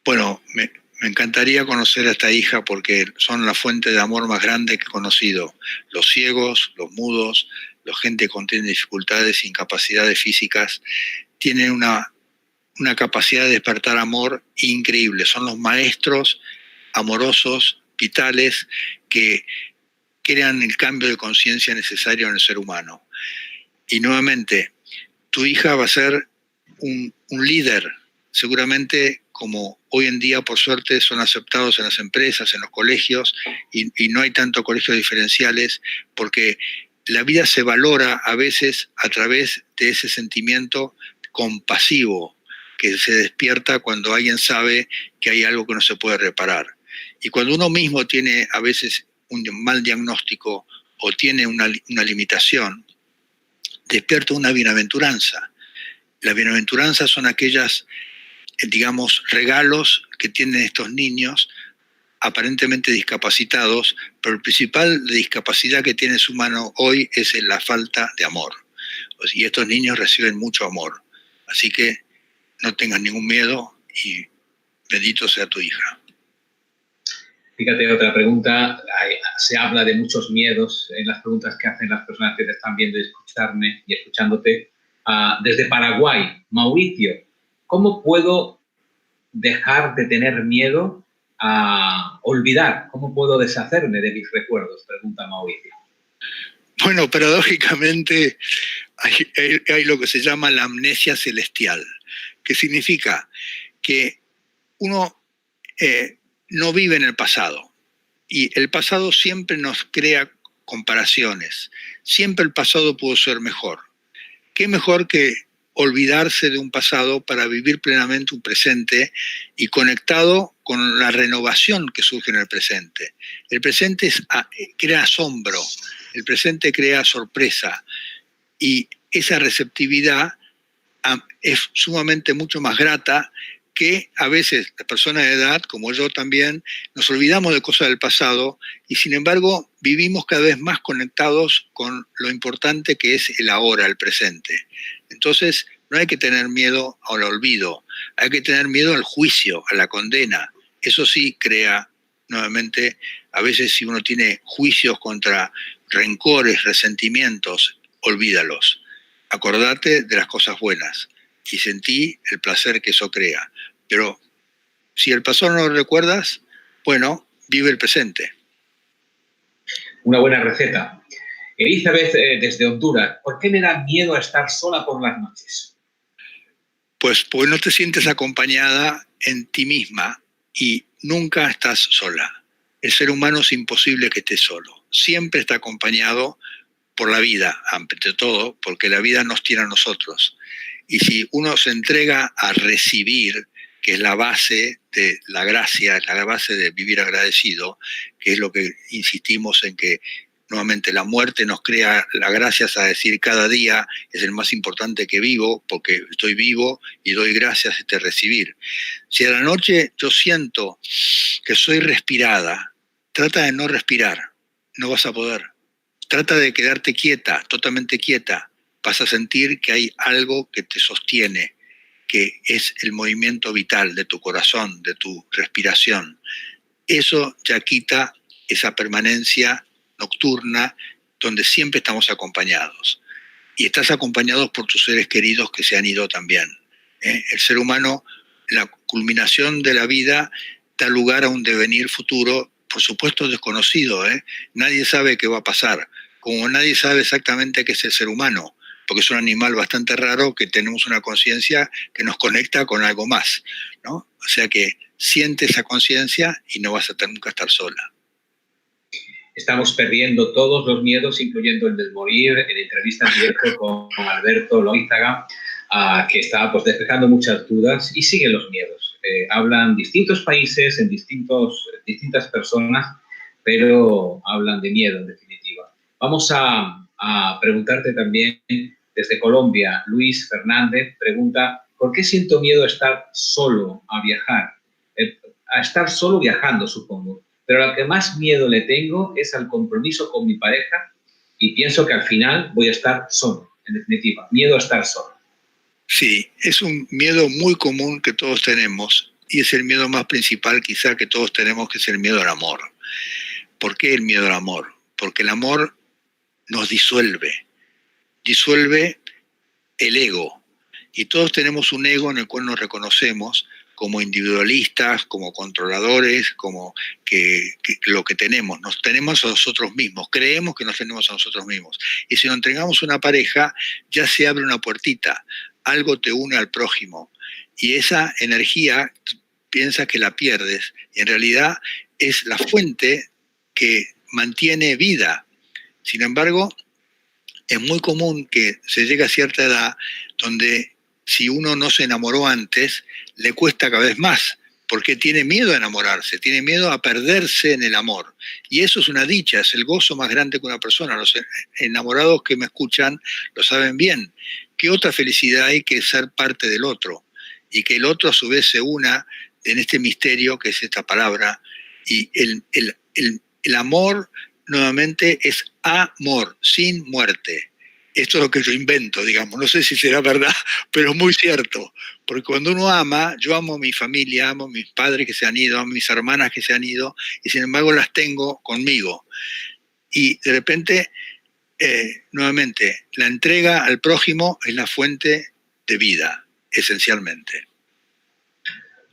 Bueno, me encantaría conocer a esta hija porque son la fuente de amor más grande que he conocido. Los ciegos, los mudos, la gente que tiene dificultades, incapacidades físicas, tienen una capacidad de despertar amor increíble. Son los maestros amorosos, vitales, que crean el cambio de conciencia necesario en el ser humano. Y nuevamente, tu hija va a ser un líder, seguramente como hoy en día, por suerte, son aceptados en las empresas, en los colegios, y no hay tanto colegios diferenciales, porque la vida se valora a veces a través de ese sentimiento compasivo que se despierta cuando alguien sabe que hay algo que no se puede reparar. Y cuando uno mismo tiene a veces un mal diagnóstico o tiene una limitación, despierta una bienaventuranza. Las bienaventuranzas son aquellas, digamos, regalos que tienen estos niños aparentemente discapacitados, pero el principal de discapacidad que tiene su humano hoy es la falta de amor. Y estos niños reciben mucho amor. Así que no tengas ningún miedo y bendito sea tu hija. Fíjate, otra pregunta. Se habla de muchos miedos en las preguntas que hacen las personas que te están viendo y escuchándote. Desde Paraguay, Mauricio, ¿cómo puedo dejar de tener miedo a olvidar? ¿Cómo puedo deshacerme de mis recuerdos? Pregunta Mauricio. Bueno, paradójicamente hay lo que se llama la amnesia celestial, que significa que uno no vive en el pasado, y el pasado siempre nos crea comparaciones. Siempre el pasado pudo ser mejor. ¿Qué mejor que olvidarse de un pasado para vivir plenamente un presente y conectado con la renovación que surge en el presente? El presente crea asombro, el presente crea sorpresa, y esa receptividad es sumamente mucho más grata que a veces las personas de edad, como yo también, nos olvidamos de cosas del pasado y sin embargo vivimos cada vez más conectados con lo importante que es el ahora, el presente. Entonces no hay que tener miedo al olvido, hay que tener miedo al juicio, a la condena. Eso sí crea, nuevamente, a veces si uno tiene juicios contra rencores, resentimientos, olvídalos. Acordate de las cosas buenas y sentí el placer que eso crea. Pero si el pasado no lo recuerdas, bueno, vive el presente. Una buena receta. Elizabeth, desde Honduras, ¿por qué me da miedo a estar sola por las noches? Pues porque no te sientes acompañada en ti misma y nunca estás sola. El ser humano es imposible que esté solo. Siempre está acompañado por la vida, ante todo, porque la vida nos tiene a nosotros. Y si uno se entrega a recibir, que es la base de la gracia, la base de vivir agradecido, que es lo que insistimos en que nuevamente la muerte nos crea la gracia a decir cada día es el más importante que vivo, porque estoy vivo y doy gracias a recibir. Si a la noche yo siento que soy respirada, trata de no respirar, no vas a poder. Trata de quedarte quieta, totalmente quieta. Vas a sentir que hay algo que te sostiene, que es el movimiento vital de tu corazón, de tu respiración. Eso ya quita esa permanencia nocturna donde siempre estamos acompañados. Y estás acompañados por tus seres queridos que se han ido también. El ser humano, la culminación de la vida, da lugar a un devenir futuro, por supuesto desconocido. Nadie sabe qué va a pasar, como nadie sabe exactamente qué es el ser humano, porque es un animal bastante raro que tenemos una conciencia que nos conecta con algo más, ¿no? O sea que siente esa conciencia y no vas a nunca estar sola. Estamos perdiendo todos los miedos, incluyendo el del morir, en entrevista en directo con Alberto Loizaga, que está pues, despejando muchas dudas, y siguen los miedos. Hablan distintos países, en distintas personas, pero hablan de miedo, en definitiva. Vamos a preguntarte también desde Colombia. Luis Fernández pregunta, ¿por qué siento miedo a estar solo, a viajar? A estar solo viajando, supongo. Pero lo que más miedo le tengo es al compromiso con mi pareja y pienso que al final voy a estar solo, en definitiva. Miedo a estar solo. Sí, es un miedo muy común que todos tenemos y es el miedo más principal quizá que todos tenemos, que es el miedo al amor. ¿Por qué el miedo al amor? Porque el amor nos disuelve el ego. Y todos tenemos un ego en el cual nos reconocemos como individualistas, como controladores, como que lo que tenemos. Nos tenemos a nosotros mismos, creemos que nos tenemos a nosotros mismos. Y si nos entregamos una pareja, ya se abre una puertita, algo te une al prójimo. Y esa energía piensas que la pierdes, y en realidad es la fuente que mantiene vida. Sin embargo, es muy común que se llegue a cierta edad donde si uno no se enamoró antes, le cuesta cada vez más, porque tiene miedo a enamorarse, tiene miedo a perderse en el amor. Y eso es una dicha, es el gozo más grande que una persona. Los enamorados que me escuchan lo saben bien. ¿Qué otra felicidad hay que ser parte del otro? Y que el otro a su vez se una en este misterio que es esta palabra. Y el amor nuevamente es amor, sin muerte. Esto es lo que yo invento, digamos. No sé si será verdad, pero es muy cierto. Porque cuando uno ama, yo amo a mi familia, amo a mis padres que se han ido, amo a mis hermanas que se han ido, y sin embargo las tengo conmigo. Y de repente nuevamente, la entrega al prójimo es la fuente de vida, esencialmente.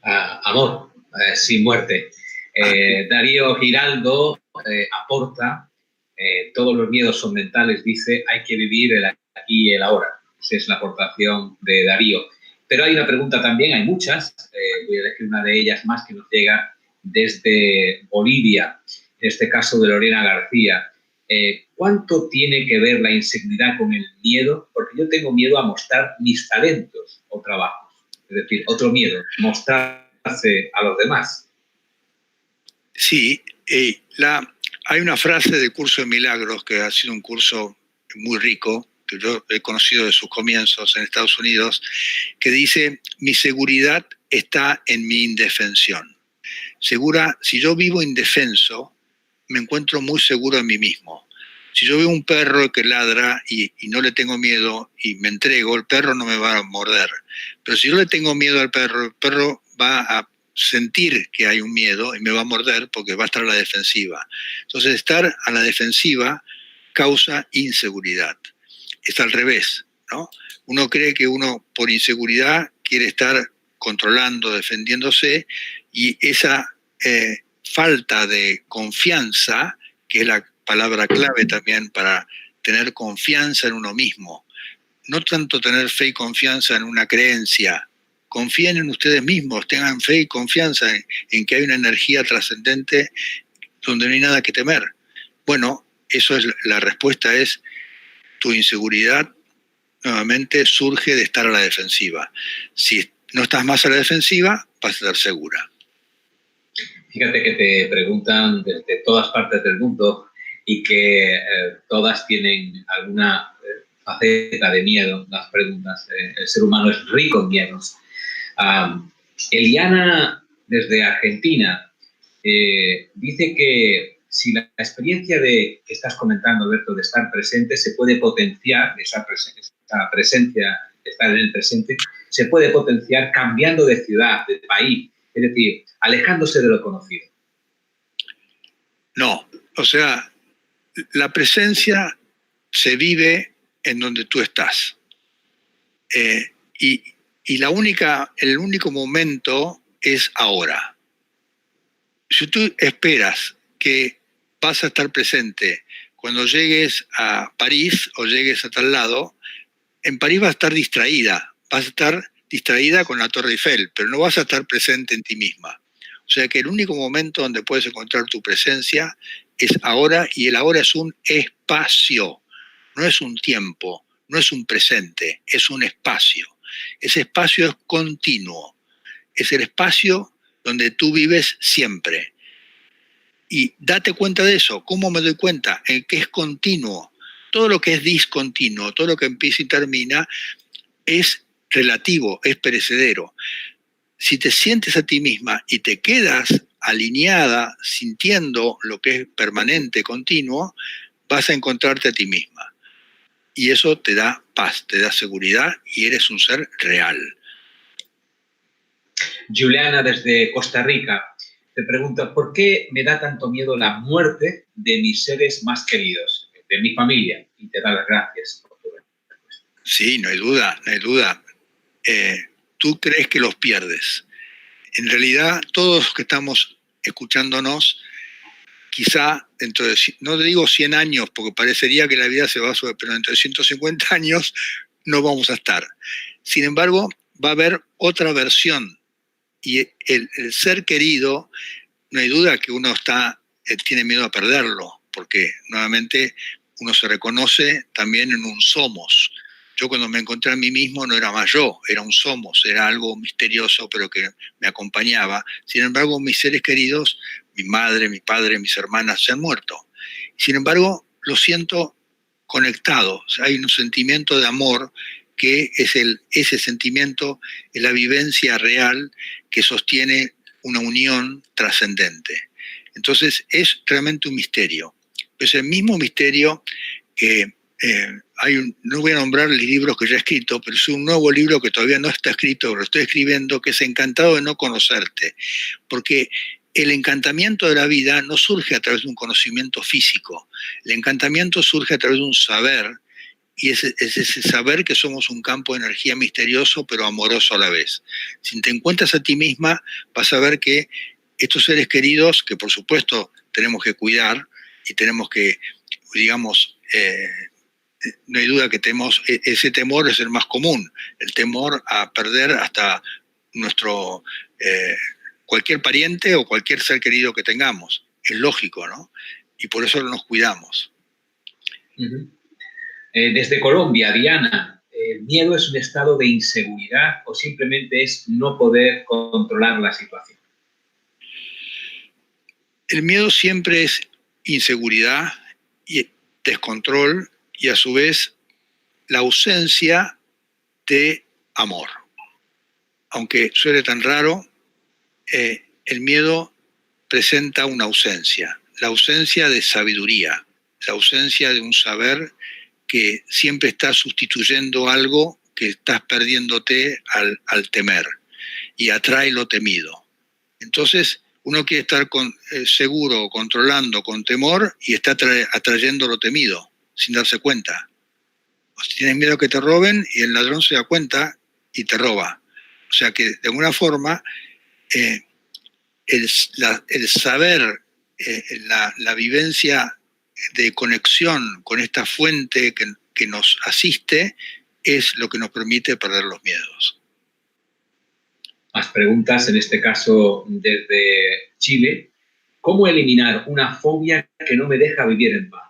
Amor, sin muerte. Darío Giraldo aporta, todos los miedos son mentales, dice, hay que vivir el aquí y el ahora. Esa es la aportación de Darío. Pero hay una pregunta también, hay muchas, voy a elegir una de ellas más que nos llega desde Bolivia, en este caso de Lorena García. ¿Cuánto tiene que ver la inseguridad con el miedo? Porque yo tengo miedo a mostrar mis talentos o trabajos. Es decir, otro miedo, mostrarse a los demás. Sí, hay una frase del curso de milagros que ha sido un curso muy rico, que yo he conocido de sus comienzos en Estados Unidos, que dice, mi seguridad está en mi indefensión. Si yo vivo indefenso, me encuentro muy seguro de mí mismo. Si yo veo un perro que ladra y no le tengo miedo y me entrego, el perro no me va a morder. Pero si yo le tengo miedo al perro, el perro va a sentir que hay un miedo y me va a morder porque va a estar a la defensiva. Entonces, estar a la defensiva causa inseguridad. Es al revés, ¿no? Uno cree que uno, por inseguridad, quiere estar controlando, defendiéndose, y esa falta de confianza, que es la palabra clave también para tener confianza en uno mismo, no tanto tener fe y confianza en una creencia. Confíen en ustedes mismos, tengan fe y confianza en que hay una energía trascendente donde no hay nada que temer. Bueno, eso es la respuesta, es tu inseguridad nuevamente surge de estar a la defensiva. Si no estás más a la defensiva, vas a estar segura. Fíjate que te preguntan desde todas partes del mundo y que todas tienen alguna faceta de miedo, las preguntas. El ser humano es rico en miedos. Eliana, desde Argentina, dice que si la experiencia que estás comentando, Alberto, de estar presente, se puede potenciar, esa presencia, estar en el presente, se puede potenciar cambiando de ciudad, de país, es decir, alejándose de lo conocido. No, o sea, la presencia se vive en donde tú estás. Y el único momento es ahora. Si tú esperas que vas a estar presente cuando llegues a París o llegues a tal lado, en París vas a estar distraída con la Torre Eiffel, pero no vas a estar presente en ti misma. O sea que el único momento donde puedes encontrar tu presencia es ahora, y el ahora es un espacio, no es un tiempo, no es un presente, es un espacio. Ese espacio es continuo, es el espacio donde tú vives siempre. Y date cuenta de eso. ¿Cómo me doy cuenta? En que es continuo. Todo lo que es discontinuo, todo lo que empieza y termina, es relativo, es perecedero. Si te sientes a ti misma y te quedas alineada, sintiendo lo que es permanente, continuo, vas a encontrarte a ti misma. Y eso te da paz, te da seguridad y eres un ser real. Juliana, desde Costa Rica, te pregunta, ¿por qué me da tanto miedo la muerte de mis seres más queridos, de mi familia? Y te da las gracias por tu respuesta. Sí, no hay duda, no hay duda. Tú crees que los pierdes. En realidad, todos los que estamos escuchándonos, quizá dentro de, no digo 100 años, porque parecería que la vida se va a subir, pero dentro de 150 años no vamos a estar. Sin embargo, va a haber otra versión. Y el ser querido, no hay duda que uno tiene miedo a perderlo, porque nuevamente uno se reconoce también en un somos. Yo cuando me encontré a mí mismo no era más yo, era un somos, era algo misterioso pero que me acompañaba. Sin embargo, mis seres queridos, mi madre, mi padre, mis hermanas se han muerto. Sin embargo, lo siento conectado. O sea, hay un sentimiento de amor que es ese sentimiento, es la vivencia real que sostiene una unión trascendente. Entonces es realmente un misterio. Es el mismo misterio que no voy a nombrar los libros que ya he escrito, pero es un nuevo libro que todavía no está escrito, lo estoy escribiendo, que es Encantado de no conocerte, porque el encantamiento de la vida no surge a través de un conocimiento físico. El encantamiento surge a través de un saber, y es ese saber que somos un campo de energía misterioso pero amoroso a la vez. Si te encuentras a ti misma, vas a ver que estos seres queridos, que por supuesto tenemos que cuidar y tenemos que, digamos, no hay duda que tenemos, ese temor es el más común, el temor a perder hasta nuestro, cualquier pariente o cualquier ser querido que tengamos. Es lógico, ¿no? Y por eso nos cuidamos. Uh-huh. Desde Colombia, Diana, ¿el miedo es un estado de inseguridad o simplemente es no poder controlar la situación? El miedo siempre es inseguridad y descontrol y a su vez la ausencia de amor. Aunque suene tan raro, el miedo presenta una ausencia, la ausencia de sabiduría, la ausencia de un saber que siempre está sustituyendo algo que estás perdiéndote al temer y atrae lo temido. Entonces, uno quiere estar seguro, controlando, con temor y está atrayendo lo temido sin darse cuenta. O si tienes miedo a que te roben y el ladrón se da cuenta y te roba. O sea que de alguna forma el saber, la vivencia de conexión con esta fuente que nos asiste es lo que nos permite perder los miedos. Más preguntas, en este caso desde Chile. ¿Cómo eliminar una fobia que no me deja vivir en paz?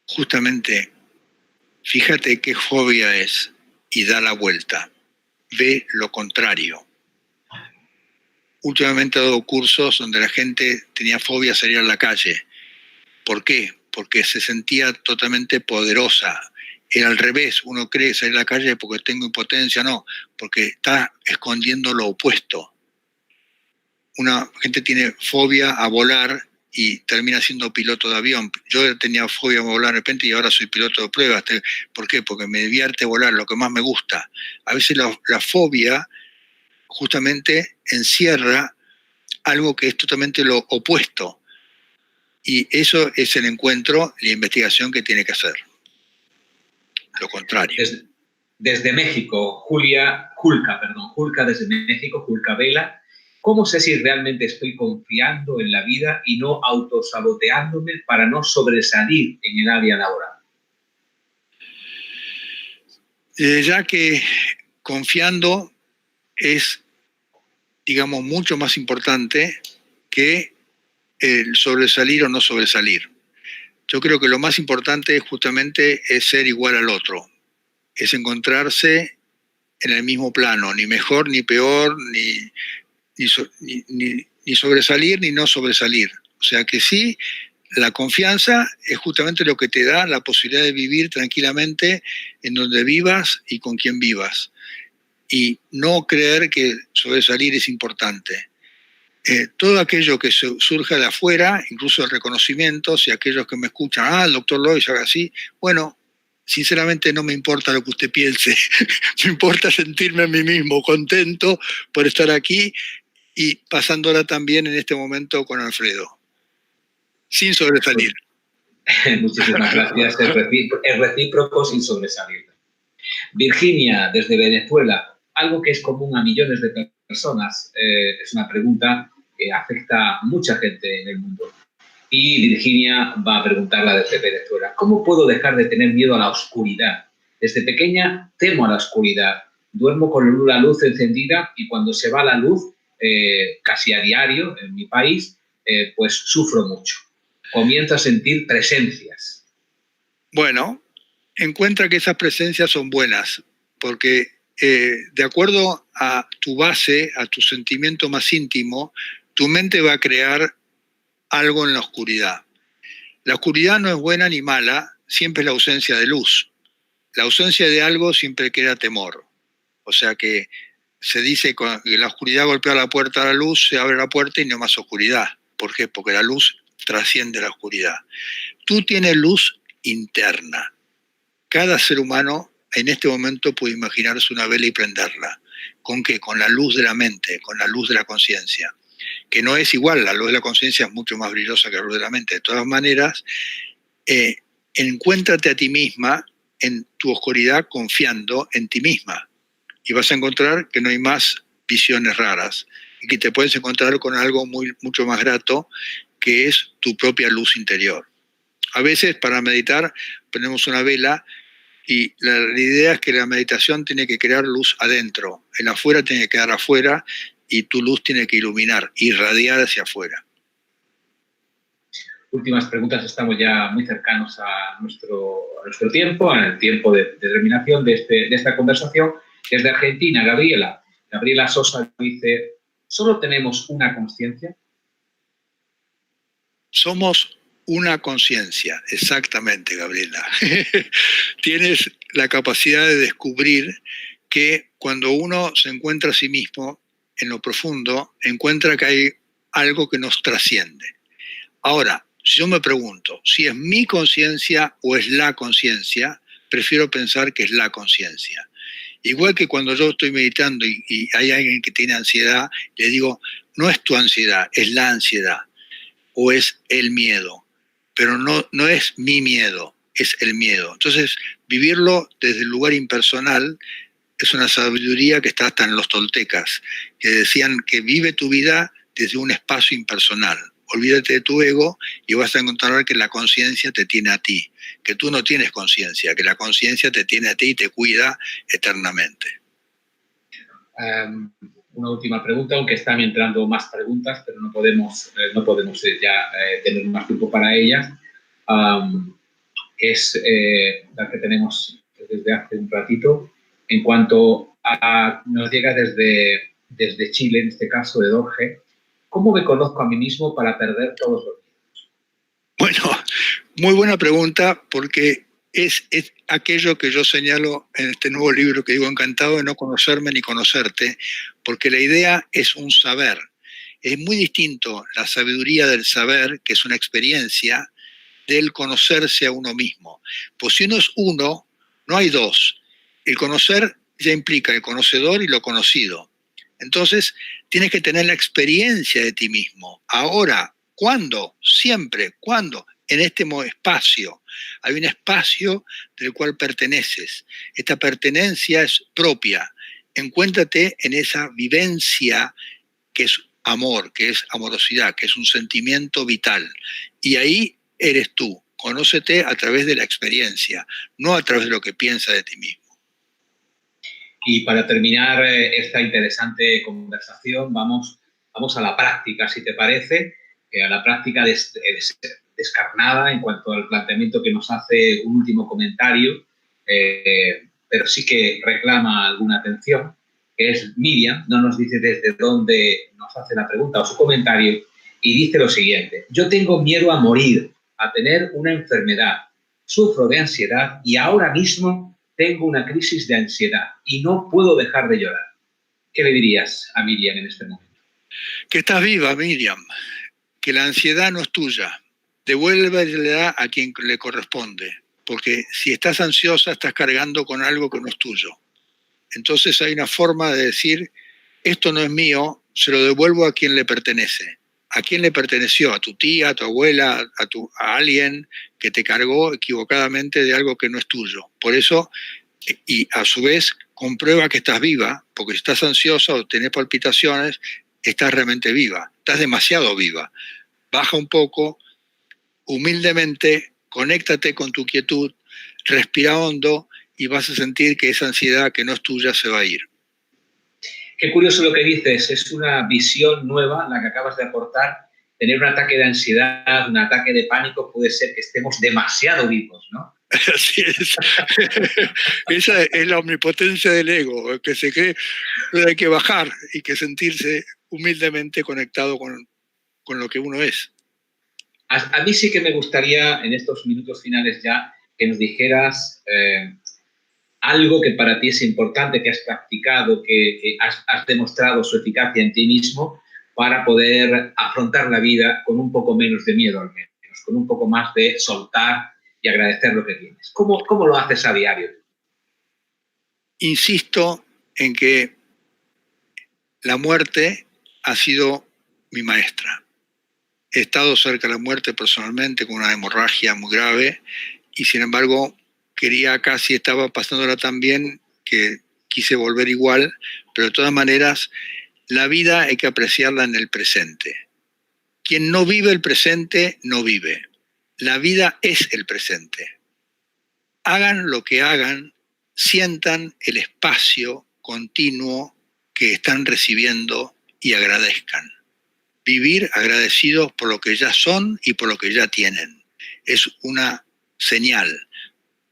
Justamente, fíjate qué fobia es y da la vuelta. Ve lo contrario. Últimamente he dado cursos donde la gente tenía fobia a salir a la calle. ¿Por qué? Porque se sentía totalmente poderosa. Era al revés, uno cree salir a la calle porque tengo impotencia, no, porque está escondiendo lo opuesto. Una gente tiene fobia a volar y termina siendo piloto de avión. Yo tenía fobia a volar de repente y ahora soy piloto de pruebas. ¿Por qué? Porque me divierte volar, lo que más me gusta. A veces la fobia justamente encierra algo que es totalmente lo opuesto. Y eso es el encuentro, la investigación que tiene que hacer. Lo contrario. Desde México, Julka desde México, Julka Vela. ¿Cómo sé si realmente estoy confiando en la vida y no autosaboteándome para no sobresalir en el área laboral? Ya que confiando es, digamos, mucho más importante que el sobresalir o no sobresalir. Yo creo que lo más importante justamente es ser igual al otro, es encontrarse en el mismo plano, ni mejor ni peor, ni sobresalir ni no sobresalir. O sea que sí, la confianza es justamente lo que te da la posibilidad de vivir tranquilamente en donde vivas y con quien vivas. Y no creer que sobresalir es importante. Todo aquello que surja de afuera, incluso el reconocimiento, si aquellos que me escuchan, el doctor Lois haga así, bueno, sinceramente no me importa lo que usted piense, me importa sentirme a mí mismo contento por estar aquí y pasándola también en este momento con Alfredo, sin sobresalir. Muchísimas gracias, es recíproco sin sobresalir. Virginia, desde Venezuela, algo que es común a millones de personas, es una pregunta que afecta a mucha gente en el mundo. Y Virginia va a preguntarla desde Venezuela. ¿Cómo puedo dejar de tener miedo a la oscuridad? Desde pequeña temo a la oscuridad. Duermo con la luz encendida y cuando se va la luz, casi a diario en mi país, pues sufro mucho. Comienzo a sentir presencias. Bueno, encuentra que esas presencias son buenas, porque de acuerdo a tu base, a tu sentimiento más íntimo, tu mente va a crear algo en la oscuridad. La oscuridad no es buena ni mala, siempre es la ausencia de luz. La ausencia de algo siempre crea temor. O sea que se dice que la oscuridad golpea la puerta a la luz, se abre la puerta y no más oscuridad. ¿Por qué? Porque la luz trasciende la oscuridad. Tú tienes luz interna. Cada ser humano en este momento puede imaginarse una vela y prenderla. ¿Con qué? Con la luz de la mente, con la luz de la conciencia. que no es igual, la luz de la conciencia es mucho más brillosa que la luz de la mente. De todas maneras, encuéntrate a ti misma en tu oscuridad confiando en ti misma y vas a encontrar que no hay más visiones raras y que te puedes encontrar con algo mucho más grato, que es tu propia luz interior. A veces para meditar ponemos una vela y la idea es que la meditación tiene que crear luz adentro, el afuera tiene que quedar afuera y tu luz tiene que iluminar, irradiar hacia afuera. Últimas preguntas, estamos ya muy cercanos a nuestro tiempo, al tiempo de terminación de esta conversación. Desde Argentina, Gabriela Sosa dice, ¿solo tenemos una conciencia? Somos una conciencia, exactamente, Gabriela. Tienes la capacidad de descubrir que cuando uno se encuentra a sí mismo en lo profundo, encuentra que hay algo que nos trasciende. Ahora, si yo me pregunto si es mi conciencia o es la conciencia, prefiero pensar que es la conciencia. Igual que cuando yo estoy meditando y hay alguien que tiene ansiedad, le digo, no es tu ansiedad, es la ansiedad o es el miedo. Pero no es mi miedo, es el miedo. Entonces, vivirlo desde el lugar impersonal es una sabiduría que está hasta en los toltecas, que decían que vive tu vida desde un espacio impersonal. Olvídate de tu ego y vas a encontrar que la conciencia te tiene a ti, que tú no tienes conciencia, que la conciencia te tiene a ti y te cuida eternamente. Una última pregunta, aunque están entrando más preguntas, pero no podemos ya tener más tiempo para ellas. Es la que tenemos desde hace un ratito. En cuanto a, nos llega desde Chile, en este caso de Dorje, ¿cómo me conozco a mí mismo para perder todos los miedos? Bueno, muy buena pregunta, porque es aquello que yo señalo en este nuevo libro que digo, encantado de no conocerme ni conocerte, porque la idea es un saber. Es muy distinto la sabiduría del saber, que es una experiencia, del conocerse a uno mismo. Pues si uno es uno, no hay dos. El conocer ya implica el conocedor y lo conocido. Entonces, tienes que tener la experiencia de ti mismo. Ahora, ¿cuándo? Siempre. ¿Cuándo? En este espacio. Hay un espacio del cual perteneces. Esta pertenencia es propia. Encuéntrate en esa vivencia que es amor, que es amorosidad, que es un sentimiento vital. Y ahí eres tú. Conócete a través de la experiencia, no a través de lo que piensas de ti mismo. Y para terminar esta interesante conversación, vamos a la práctica, si te parece, a la práctica descarnada en cuanto al planteamiento que nos hace un último comentario, pero sí que reclama alguna atención, que es Miriam, no nos dice desde dónde nos hace la pregunta o su comentario, y dice lo siguiente: yo tengo miedo a morir, a tener una enfermedad, sufro de ansiedad y ahora mismo tengo una crisis de ansiedad y no puedo dejar de llorar. ¿Qué le dirías a Miriam en este momento? Que estás viva, Miriam, que la ansiedad no es tuya. Devuélvela a quien le corresponde, porque si estás ansiosa estás cargando con algo que no es tuyo. Entonces hay una forma de decir, esto no es mío, se lo devuelvo a quien le pertenece. ¿A quién le perteneció? ¿A tu tía, a tu abuela, a alguien que te cargó equivocadamente de algo que no es tuyo? Por eso, y a su vez, comprueba que estás viva, porque si estás ansiosa o tenés palpitaciones, estás realmente viva, estás demasiado viva. Baja un poco, humildemente, conéctate con tu quietud, respira hondo y vas a sentir que esa ansiedad que no es tuya se va a ir. Qué curioso lo que dices, es una visión nueva la que acabas de aportar. Tener un ataque de ansiedad, un ataque de pánico, puede ser que estemos demasiado vivos, ¿no? Así es. Esa es la omnipotencia del ego, que se cree que hay que bajar y que sentirse humildemente conectado con lo que uno es. A mí sí que me gustaría, en estos minutos finales ya, que nos dijeras algo que para ti es importante, que has practicado, que has demostrado su eficacia en ti mismo para poder afrontar la vida con un poco menos de miedo, al menos, con un poco más de soltar y agradecer lo que tienes. ¿Cómo lo haces a diario? Insisto en que la muerte ha sido mi maestra. He estado cerca de la muerte personalmente con una hemorragia muy grave y sin embargo estaba pasándola tan bien que quise volver igual, pero de todas maneras la vida hay que apreciarla en el presente. Quien no vive el presente no vive. La vida es el presente. Hagan lo que hagan, sientan el espacio continuo que están recibiendo y agradezcan. Vivir agradecidos por lo que ya son y por lo que ya tienen. Es una señal.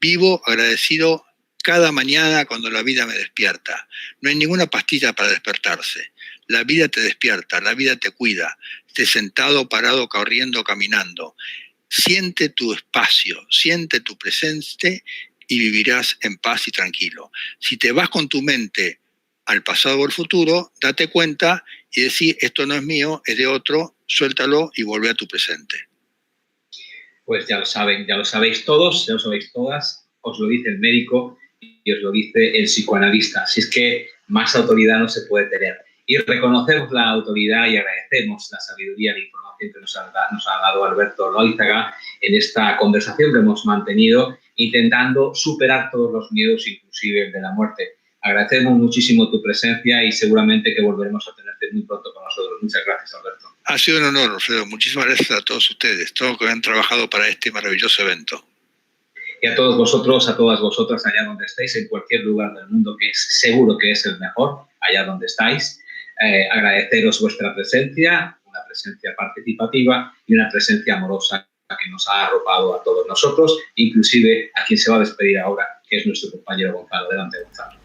Vivo agradecido cada mañana cuando la vida me despierta. No hay ninguna pastilla para despertarse. La vida te despierta, la vida te cuida. Estés sentado, parado, corriendo, caminando. Siente tu espacio, siente tu presente y vivirás en paz y tranquilo. Si te vas con tu mente al pasado o al futuro, date cuenta y decir, esto no es mío, es de otro, suéltalo y vuelve a tu presente. Pues ya lo saben, ya lo sabéis todos, ya lo sabéis todas, os lo dice el médico y os lo dice el psicoanalista. Así es que más autoridad no se puede tener. Y reconocemos la autoridad y agradecemos la sabiduría y la información que nos ha dado Alberto Loizaga en esta conversación que hemos mantenido, intentando superar todos los miedos, inclusive el de la muerte. Agradecemos muchísimo tu presencia y seguramente que volveremos a tenerte muy pronto con nosotros. Muchas gracias, Alberto. Ha sido un honor, Alfredo. Muchísimas gracias a todos ustedes, todos los que han trabajado para este maravilloso evento. Y a todos vosotros, a todas vosotras, allá donde estéis, en cualquier lugar del mundo, que es seguro que es el mejor, allá donde estáis, agradeceros vuestra presencia, una presencia participativa y una presencia amorosa que nos ha arropado a todos nosotros, inclusive a quien se va a despedir ahora, que es nuestro compañero Gonzalo. Adelante, Gonzalo.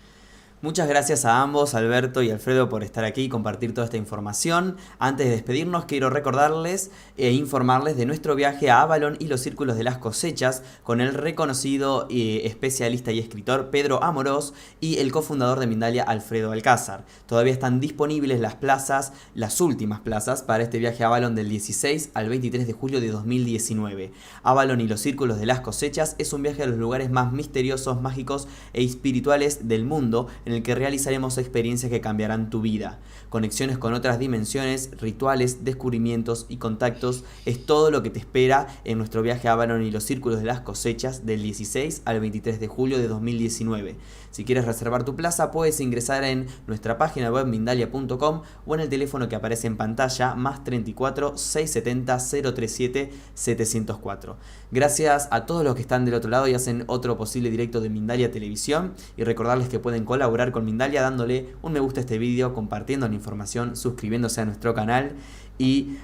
Muchas gracias a ambos, Alberto y Alfredo, por estar aquí y compartir toda esta información. Antes de despedirnos, quiero recordarles e informarles de nuestro viaje a Avalon y los Círculos de las Cosechas con el reconocido especialista y escritor Pedro Amorós y el cofundador de Mindalia, Alfredo Alcázar. Todavía están disponibles las plazas, las últimas plazas, para este viaje a Avalon del 16 al 23 de julio de 2019. Avalon y los Círculos de las Cosechas es un viaje a los lugares más misteriosos, mágicos e espirituales del mundo, en el que realizaremos experiencias que cambiarán tu vida. Conexiones con otras dimensiones, rituales, descubrimientos y contactos es todo lo que te espera en nuestro viaje a Avalon y los Círculos de las Cosechas del 16 al 23 de julio de 2019. Si quieres reservar tu plaza, puedes ingresar en nuestra página web mindalia.com o en el teléfono que aparece en pantalla, más 34 670 037 704. Gracias a todos los que están del otro lado y hacen otro posible directo de Mindalia Televisión, y recordarles que pueden colaborar con Mindalia dándole un me gusta a este vídeo, compartiendo la información, suscribiéndose a nuestro canal y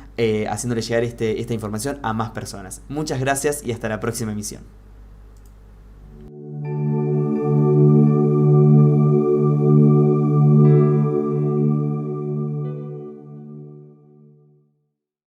haciéndole llegar esta información a más personas. Muchas gracias y hasta la próxima emisión.